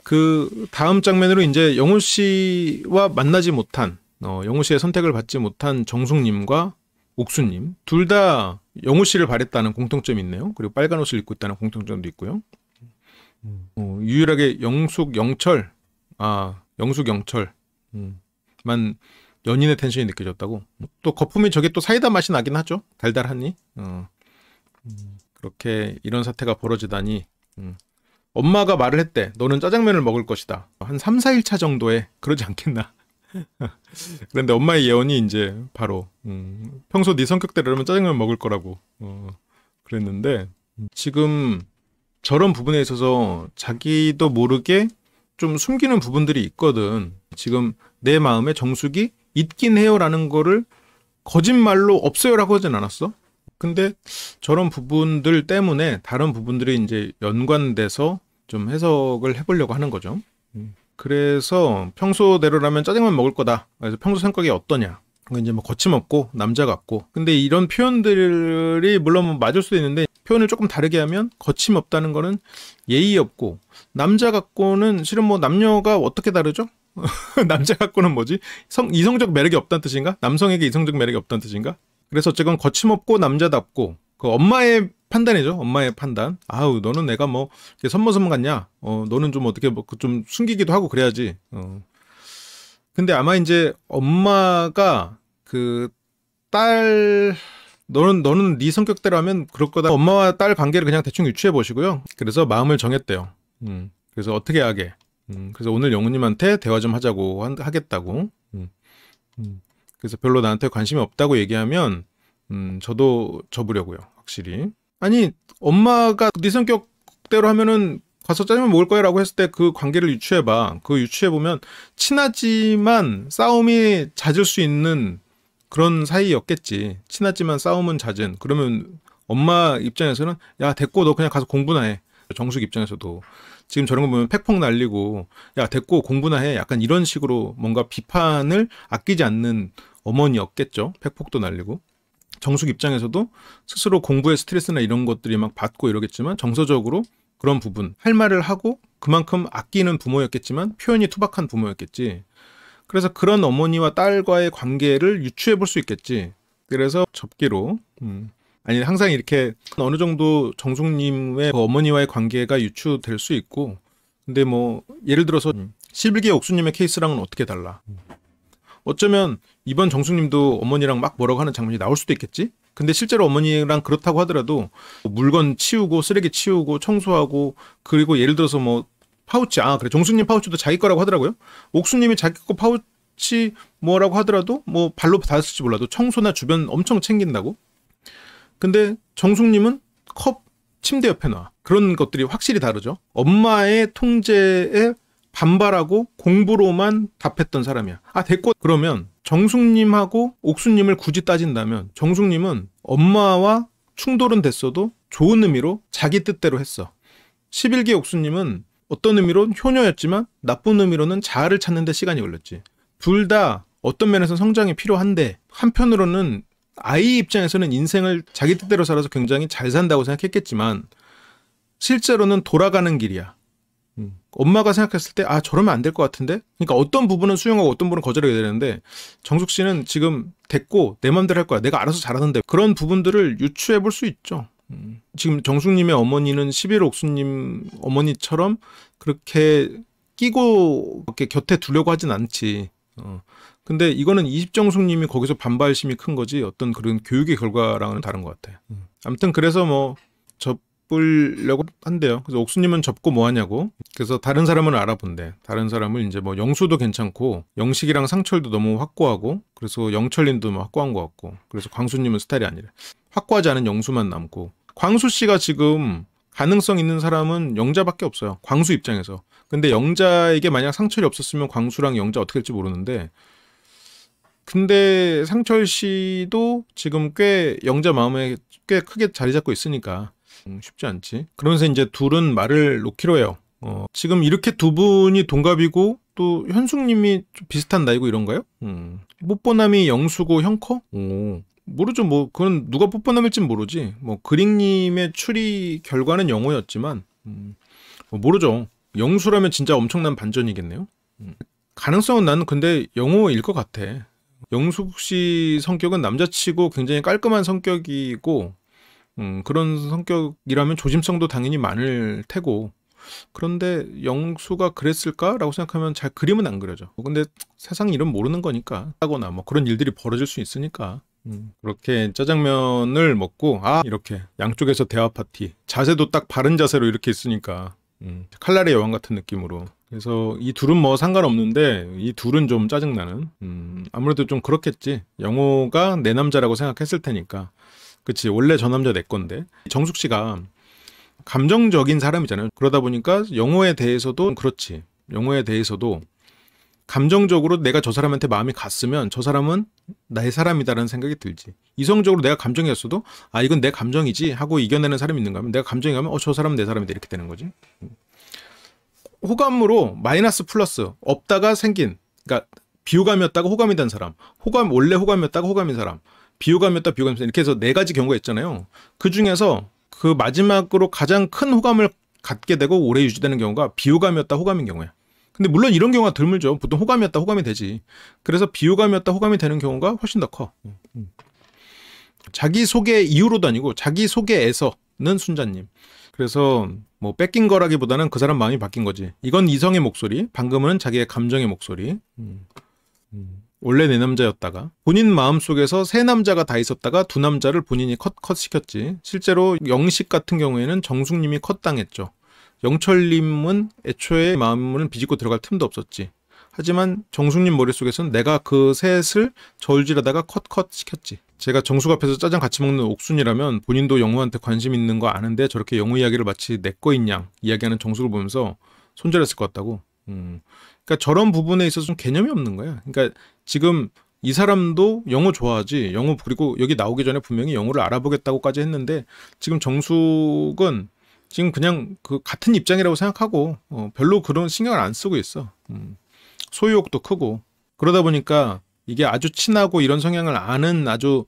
그 다음 장면으로 이제 영호 씨와 만나지 못한 영호 씨의 선택을 받지 못한 정숙님과 옥수님 둘 다 영호 씨를 바랬다는 공통점이 있네요. 그리고 빨간 옷을 입고 있다는 공통점도 있고요. 유일하게 영숙 영철만 연인의 텐션이 느껴졌다고. 또 거품이 저게 또 사이다 맛이 나긴 하죠. 달달하니. 그렇게 이런 사태가 벌어지다니. 엄마가 말을 했대. 너는 짜장면을 먹을 것이다. 한 3, 4일차 정도에 그러지 않겠나. 그런데 엄마의 예언이 이제 바로 평소 네 성격대로라면 짜장면 먹을 거라고 그랬는데 지금 저런 부분에 있어서 자기도 모르게 좀 숨기는 부분들이 있거든. 지금 내 마음에 정숙이 있긴 해요라는 거를 거짓말로 없어요라고 하진 않았어. 근데 저런 부분들 때문에 다른 부분들이 이제 연관돼서 좀 해석을 해보려고 하는 거죠. 그래서 평소대로라면 짜장면 먹을 거다. 그래서 평소 성격이 어떠냐. 이제 뭐 거침없고 남자 같고. 근데 이런 표현들이 물론 뭐 맞을 수도 있는데 표현을 조금 다르게 하면 거침없다는 거는 예의 없고 남자 같고는 실은 뭐 남녀가 어떻게 다르죠? 남자 같고는 뭐지? 이성적 매력이 없다는 뜻인가? 남성에게 이성적 매력이 없다는 뜻인가? 그래서 어쨌건 거침없고 남자답고 그 엄마의 판단이죠. 엄마의 판단. 아우 너는 내가 뭐 선머스만 같냐? 너는 좀 어떻게 뭐 좀 숨기기도 하고 그래야지. 근데 아마 이제 엄마가 그 딸 너는 네 성격대로 하면 그럴 거다. 엄마와 딸 관계를 그냥 대충 유추해 보시고요. 그래서 마음을 정했대요. 그래서 어떻게 하게? 그래서 오늘 영우님한테 대화 좀 하자고 하겠다고. 그래서 별로 나한테 관심이 없다고 얘기하면 저도 접으려고요. 확실히. 아니 엄마가 네 성격 계획대로 하면은 가서 짜장면 먹을 거야 라고 했을 때 그 관계를 유추해봐. 그 유추해보면 친하지만 싸움이 잦을 수 있는 그런 사이였겠지. 친하지만 싸움은 잦은. 그러면 엄마 입장에서는 야 됐고 너 그냥 가서 공부나 해. 정숙 입장에서도 지금 저런 거 보면 팩폭 날리고 야 됐고 공부나 해. 약간 이런 식으로 뭔가 비판을 아끼지 않는 어머니였겠죠. 팩폭도 날리고. 정숙 입장에서도 스스로 공부의 스트레스나 이런 것들이 막 받고 이러겠지만 정서적으로 그런 부분 할 말을 하고 그만큼 아끼는 부모였겠지만 표현이 투박한 부모였겠지. 그래서 그런 어머니와 딸과의 관계를 유추해 볼 수 있겠지. 그래서 접기로 아니 항상 이렇게 어느 정도 정숙님의 그 어머니와의 관계가 유추될 수 있고 근데 뭐 예를 들어서 11기 옥수님의 케이스랑은 어떻게 달라. 어쩌면 이번 정숙님도 어머니랑 막 뭐라고 하는 장면이 나올 수도 있겠지? 근데 실제로 어머니랑 그렇다고 하더라도 물건 치우고 쓰레기 치우고 청소하고 그리고 예를 들어서 뭐 파우치 그래 정숙님 파우치도 자기 거라고 하더라고요. 옥수님이 자기 거 파우치 뭐라고 하더라도 뭐 발로 닿았을지 몰라도 청소나 주변 엄청 챙긴다고. 근데 정숙님은 컵 침대 옆에 놔. 그런 것들이 확실히 다르죠. 엄마의 통제에 반발하고 공부로만 답했던 사람이야. 됐고 그러면 정숙님하고 옥수님을 굳이 따진다면 정숙님은 엄마와 충돌은 됐어도 좋은 의미로 자기 뜻대로 했어. 11기 옥수님은 어떤 의미로 효녀였지만 나쁜 의미로는 자아를 찾는 데 시간이 걸렸지. 둘 다 어떤 면에서 성장이 필요한데 한편으로는 아이 입장에서는 인생을 자기 뜻대로 살아서 굉장히 잘 산다고 생각했겠지만 실제로는 돌아가는 길이야. 엄마가 생각했을 때 저러면 안 될 것 같은데? 그러니까 어떤 부분은 수용하고 어떤 부분은 거절하게 되는데 정숙 씨는 지금 됐고 내 맘대로 할 거야. 내가 알아서 잘하는데 그런 부분들을 유추해 볼 수 있죠. 지금 정숙님의 어머니는 11 옥수님 어머니처럼 그렇게 끼고 이렇게 곁에 두려고 하진 않지. 근데 이거는 20정숙님이 거기서 반발심이 큰 거지 어떤 그런 교육의 결과랑은 다른 것 같아. 아무튼 그래서 뭐 접으려고 한대요. 그래서 옥수님은 접고 뭐 하냐고. 그래서 다른 사람을 알아본대. 다른 사람을 이제 뭐 영수도 괜찮고 영식이랑 상철도 너무 확고하고 그래서 영철님도 뭐 확고한 것 같고 그래서 광수님은 스타일이 아니래. 확고하지 않은 영수만 남고 광수 씨가 지금 가능성 있는 사람은 영자밖에 없어요. 광수 입장에서. 근데 영자에게 만약 상철이 없었으면 광수랑 영자 어떻게 될지 모르는데 근데 상철 씨도 지금 꽤 영자 마음에 꽤 크게 자리 잡고 있으니까 쉽지 않지. 그러면서 이제 둘은 말을 놓기로 해요. 지금 이렇게 두 분이 동갑이고 또 현숙님이 좀 비슷한 나이고 이런가요? 뽀뽀남이 영수고 형커? 모르죠. 뭐 그건 누가 뽀뽀남일진 모르지. 뭐 그릭님의 추리 결과는 영호였지만 뭐 모르죠. 영수라면 진짜 엄청난 반전이겠네요. 가능성은 나는 근데 영호일 것 같아. 영숙 씨 성격은 남자치고 굉장히 깔끔한 성격이고 그런 성격이라면 조심성도 당연히 많을 테고 그런데 영수가 그랬을까라고 생각하면 잘 그림은 안 그려져. 근데 세상 일은 모르는 거니까 하거나 뭐 그런 일들이 벌어질 수 있으니까 그렇게 짜장면을 먹고 이렇게 양쪽에서 대화 파티 자세도 딱 바른 자세로 이렇게 있으니까 칼날의 여왕 같은 느낌으로. 그래서 이 둘은 뭐 상관없는데 이 둘은 좀 짜증나는. 아무래도 좀 그렇겠지. 영호가 내 남자라고 생각했을 테니까. 그치. 원래 저 남자 내 건데. 정숙 씨가 감정적인 사람이잖아요. 그러다 보니까 영호에 대해서도 그렇지. 영호에 대해서도 감정적으로 내가 저 사람한테 마음이 갔으면 저 사람은 나의 사람이다라는 생각이 들지. 이성적으로 내가 감정이었어도 이건 내 감정이지 하고 이겨내는 사람이 있는가 하면 내가 감정이 가면 저 사람은 내 사람이다 이렇게 되는 거지. 호감으로 마이너스 플러스 없다가 생긴, 그러니까 비호감이었다가 호감이 된 사람, 원래 호감이었다가 호감인 사람, 비호감이었다 비호감인 사람, 이렇게 해서 네 가지 경우가 있잖아요. 그 중에서 그 마지막으로 가장 큰 호감을 갖게 되고 오래 유지되는 경우가 비호감이었다 호감인 경우야. 근데 물론 이런 경우가 드물죠. 보통 호감이었다 호감이 되지. 그래서 비호감이었다 호감이 되는 경우가 훨씬 더 커. 자기 소개 이후로도 아니고 자기 소개에서는 순자님. 그래서 뭐 뺏긴 거라기보다는 그 사람 마음이 바뀐 거지. 이건 이성의 목소리, 방금은 자기의 감정의 목소리. 원래 내 남자였다가 본인 마음속에서 세 남자가 다 있었다가 두 남자를 본인이 컷 시켰지. 실제로 영식 같은 경우에는 정숙님이 컷 당했죠. 영철님은 애초에 마음은 비집고 들어갈 틈도 없었지. 하지만 정숙님 머릿속에서는 내가 그 셋을 저울질하다가 컷 시켰지. 제가 정숙 앞에서 짜장 같이 먹는 옥순이라면 본인도 영우한테 관심 있는 거 아는데 저렇게 영우 이야기를 마치 내 거인 양 이야기하는 정숙을 보면서 손절했을 것 같다고. 그러니까 저런 부분에 있어서 좀 개념이 없는 거야. 그러니까 지금 이 사람도 영우 좋아하지. 영우 그리고 여기 나오기 전에 분명히 영우를 알아보겠다고까지 했는데 지금 정숙은 지금 그냥 그 같은 입장이라고 생각하고 별로 그런 신경을 안 쓰고 있어. 소유욕도 크고 그러다 보니까 이게 아주 친하고 이런 성향을 아는 아주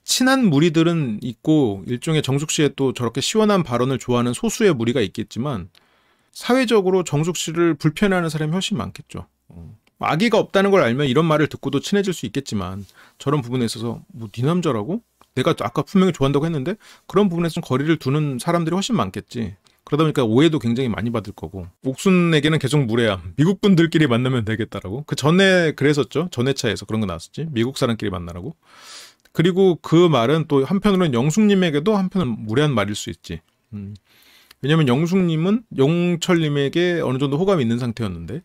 친한 무리들은 있고 일종의 정숙 씨의 또 저렇게 시원한 발언을 좋아하는 소수의 무리가 있겠지만 사회적으로 정숙 씨를 불편해하는 사람이 훨씬 많겠죠. 악의가 없다는 걸 알면 이런 말을 듣고도 친해질 수 있겠지만 저런 부분에 있어서 뭐 네 남자라고? 내가 아까 분명히 좋아한다고 했는데 그런 부분에서 거리를 두는 사람들이 훨씬 많겠지. 그러다 보니까 오해도 굉장히 많이 받을 거고 옥순에게는 계속 무례함. 미국 분들끼리 만나면 되겠다라고. 그 전에 그랬었죠. 전 회차에서 그런 거 나왔었지. 미국 사람끼리 만나라고. 그리고 그 말은 또 한편으로는 영숙님에게도 한편은 무례한 말일 수 있지. 왜냐면 영숙님은 영철님에게 어느 정도 호감이 있는 상태였는데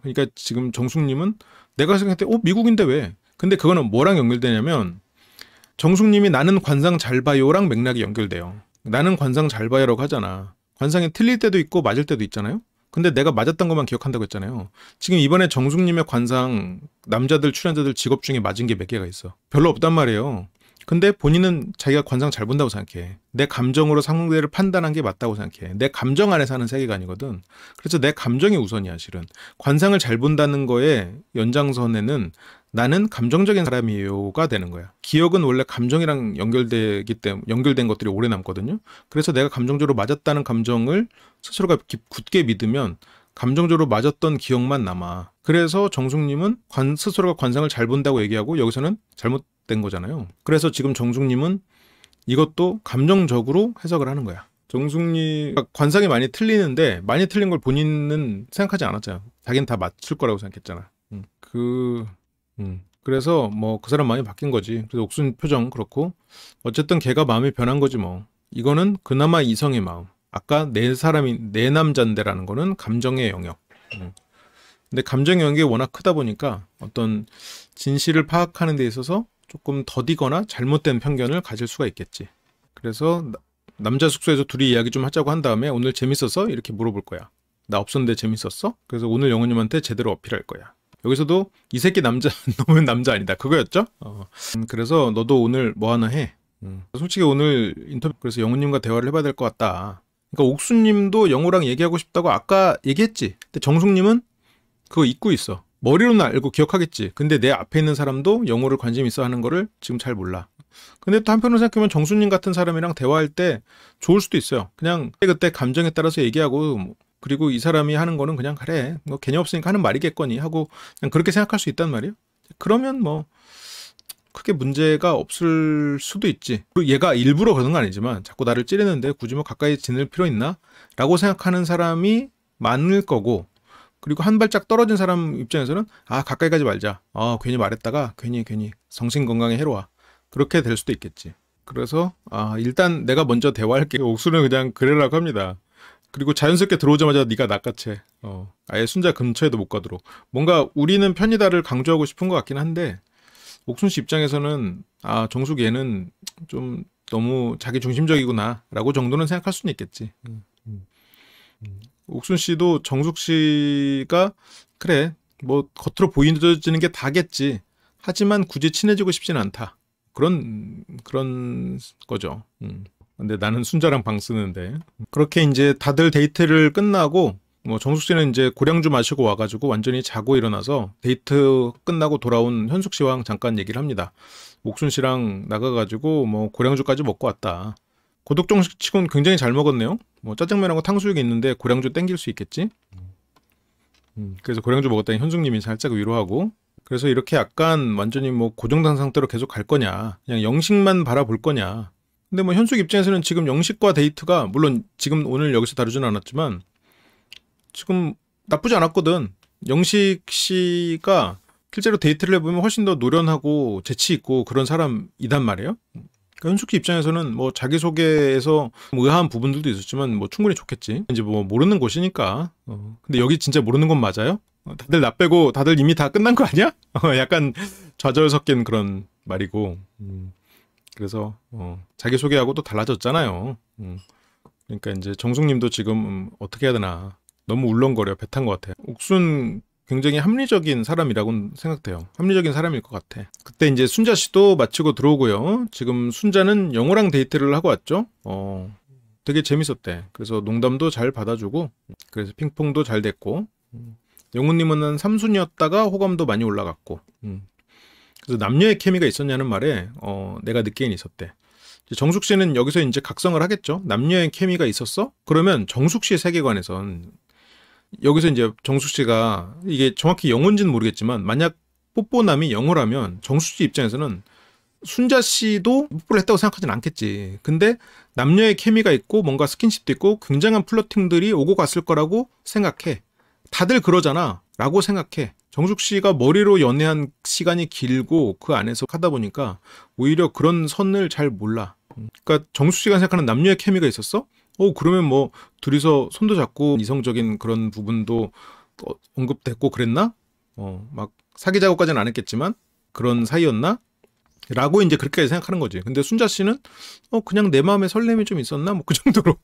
그러니까 지금 정숙님은 내가 생각할 때 미국인데 왜? 근데 그거는 뭐랑 연결되냐면 정숙님이 나는 관상 잘 봐요랑 맥락이 연결돼요. 나는 관상 잘 봐요라고 하잖아. 관상이 틀릴 때도 있고 맞을 때도 있잖아요. 근데 내가 맞았던 것만 기억한다고 했잖아요. 지금 이번에 정숙님의 관상 남자들 출연자들 직업 중에 맞은 게 몇 개가 있어. 별로 없단 말이에요. 근데 본인은 자기가 관상 잘 본다고 생각해. 내 감정으로 상대를 판단한 게 맞다고 생각해. 내 감정 안에 사는 세계관이거든. 그래서 내 감정이 우선이야 실은. 관상을 잘 본다는 거에 연장선에는 나는 감정적인 사람이에요가 되는 거야. 기억은 원래 감정이랑 연결된 것들이 오래 남거든요. 그래서 내가 감정적으로 맞았다는 감정을 스스로가 굳게 믿으면 감정적으로 맞았던 기억만 남아. 그래서 정숙님은 스스로가 관상을 잘 본다고 얘기하고 여기서는 잘못된 거잖아요. 그래서 지금 정숙님은 이것도 감정적으로 해석을 하는 거야. 정숙님 관상이 많이 틀리는데 많이 틀린 걸 본인은 생각하지 않았잖아. 자기는 다 맞출 거라고 생각했잖아. 그래서 뭐 그 사람 많이 바뀐 거지. 그래서 옥순 표정 그렇고 어쨌든 걔가 마음이 변한 거지 뭐. 이거는 그나마 이성의 마음. 아까 내 남잔데라는 거는 감정의 영역. 근데 감정의 영역이 워낙 크다 보니까 어떤 진실을 파악하는 데 있어서 조금 더디거나 잘못된 편견을 가질 수가 있겠지. 그래서 남자 숙소에서 둘이 이야기 좀 하자고 한 다음에 오늘 재밌었어? 이렇게 물어볼 거야. 나 없었는데 재밌었어? 그래서 오늘 영호님한테 제대로 어필할 거야. 여기서도 이 새끼 남자 너는 남자 아니다 그거였죠? 그래서 너도 오늘 뭐 하나 해. 솔직히 오늘 인터뷰 그래서 영호님과 대화를 해봐야 될 것 같다. 그러니까 옥수님도 영호랑 얘기하고 싶다고 아까 얘기했지. 근데 정숙님은 그거 잊고 있어. 머리로는 알고 기억하겠지. 근데 내 앞에 있는 사람도 영호를 관심 있어 하는 거를 지금 잘 몰라. 근데 또 한편으로 생각하면 정수님 같은 사람이랑 대화할 때 좋을 수도 있어요. 그냥 그때 감정에 따라서 얘기하고 그리고 이 사람이 하는 거는 그냥 그래 뭐 개념 없으니까 하는 말이겠거니 하고 그냥 그렇게 생각할 수 있단 말이에요. 그러면 뭐 크게 문제가 없을 수도 있지. 그리고 얘가 일부러 그러는 건 아니지만 자꾸 나를 찌르는데 굳이 뭐 가까이 지낼 필요 있나? 라고 생각하는 사람이 많을 거고 그리고 한 발짝 떨어진 사람 입장에서는 가까이 가지 말자. 괜히 말했다가 괜히 정신건강에 해로워. 그렇게 될 수도 있겠지. 그래서 일단 내가 먼저 대화할게. 옥수는 그냥 그래라고 합니다. 그리고 자연스럽게 들어오자마자 네가 낚아채. 아예 순자 근처에도 못 가도록. 뭔가 우리는 편이다를 강조하고 싶은 것 같긴 한데 옥순 씨 입장에서는 정숙 얘는 좀 너무 자기 중심적이구나 라고 정도는 생각할 수는 있겠지. 옥순 씨도 정숙 씨가 그래 뭐 겉으로 보여지는 게 다겠지. 하지만 굳이 친해지고 싶진 않다. 그런 거죠. 근데 나는 순자랑 방 쓰는데 그렇게 이제 다들 데이트를 끝나고 뭐 정숙 씨는 이제 고량주 마시고 와가지고 완전히 자고 일어나서 데이트 끝나고 돌아온 현숙 씨랑 잠깐 얘기를 합니다. 옥순 씨랑 나가가지고 뭐 고량주까지 먹고 왔다. 고독정식 치고는 굉장히 잘 먹었네요. 뭐 짜장면하고 탕수육이 있는데 고량주 땡길 수 있겠지. 그래서 고량주 먹었다니 현숙님이 살짝 위로하고 그래서 이렇게 약간 완전히 뭐 고정된 상태로 계속 갈 거냐 그냥 영식만 바라볼 거냐. 근데 뭐 현숙 입장에서는 지금 영식과 데이트가 물론 지금 오늘 여기서 다루지는 않았지만 지금 나쁘지 않았거든. 영식 씨가 실제로 데이트를 해보면 훨씬 더 노련하고 재치 있고 그런 사람이단 말이에요. 그러니까 현숙 씨 입장에서는 뭐 자기소개에서 의아한 부분들도 있었지만 뭐 충분히 좋겠지. 이제 뭐 모르는 곳이니까. 근데 여기 진짜 모르는 건 맞아요? 다들 나 빼고 다들 이미 다 끝난 거 아니야? 약간 좌절 섞인 그런 말이고. 그래서 자기 소개하고 또 달라졌잖아요. 그러니까 이제 정숙님도 지금 어떻게 해야 되나 너무 울렁거려. 배 탄 것 같아. 옥순 굉장히 합리적인 사람이라고 생각돼요. 합리적인 사람일 것 같아. 그때 이제 순자 씨도 마치고 들어오고요. 지금 순자는 영호랑 데이트를 하고 왔죠. 되게 재밌었대. 그래서 농담도 잘 받아주고, 그래서 핑퐁도 잘 됐고, 영호님은 한 3순이었다가 호감도 많이 올라갔고, 그래서 남녀의 케미가 있었냐는 말에 내가 느끼긴 있었대. 정숙 씨는 여기서 이제 각성을 하겠죠. 남녀의 케미가 있었어? 그러면 정숙 씨의 세계관에선 여기서 이제 정숙 씨가 이게 정확히 영혼인지는 모르겠지만 만약 뽀뽀남이 영호라면 정숙 씨 입장에서는 순자 씨도 뽀뽀를 했다고 생각하진 않겠지. 근데 남녀의 케미가 있고 뭔가 스킨십도 있고 굉장한 플러팅들이 오고 갔을 거라고 생각해. 다들 그러잖아 라고 생각해. 정숙 씨가 머리로 연애한 시간이 길고 그 안에서 하다 보니까 오히려 그런 선을 잘 몰라. 그러니까 정숙 씨가 생각하는 남녀의 케미가 있었어? 그러면 뭐 둘이서 손도 잡고 이성적인 그런 부분도 언급됐고 그랬나? 막 사귀자고까지는 안 했겠지만 그런 사이였나? 라고 이제 그렇게 생각하는 거지. 근데 순자 씨는 그냥 내 마음에 설렘이 좀 있었나? 뭐 그 정도로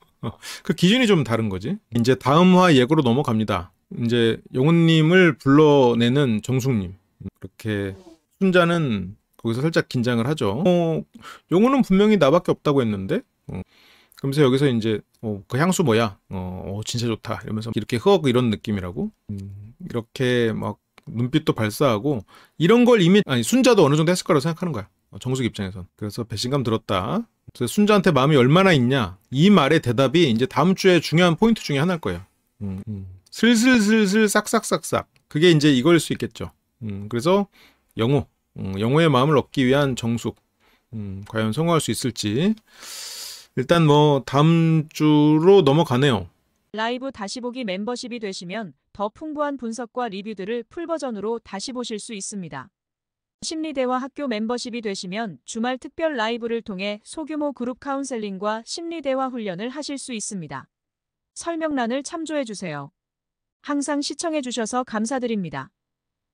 그 기준이 좀 다른 거지. 이제 다음 화 예고로 넘어갑니다. 이제 영훈님을 불러내는 정숙님. 그렇게 순자는 거기서 살짝 긴장을 하죠. 영훈은 분명히 나밖에 없다고 했는데 그러면서 여기서 이제 그 향수 뭐야? 진짜 좋다. 이러면서 이렇게 이런 느낌이라고. 이렇게 막 눈빛도 발사하고 이런 걸 이미 순자도 어느 정도 했을 거라고 생각하는 거야. 정숙 입장에선. 그래서 배신감 들었다. 그래서 순자한테 마음이 얼마나 있냐? 이 말의 대답이 이제 다음 주에 중요한 포인트 중에 하나일 거예요. 슬슬슬슬 싹싹싹싹. 그게 이제 이거일 수 있겠죠. 그래서 영호의 마음을 얻기 위한 정숙. 과연 성공할 수 있을지. 일단 뭐 다음 주로 넘어가네요. 라이브 다시 보기 멤버십이 되시면 더 풍부한 분석과 리뷰들을 풀버전으로 다시 보실 수 있습니다. 심리대화 학교 멤버십이 되시면 주말 특별 라이브를 통해 소규모 그룹 카운셀링과 심리대화 훈련을 하실 수 있습니다. 설명란을 참조해주세요. 항상 시청해주셔서 감사드립니다.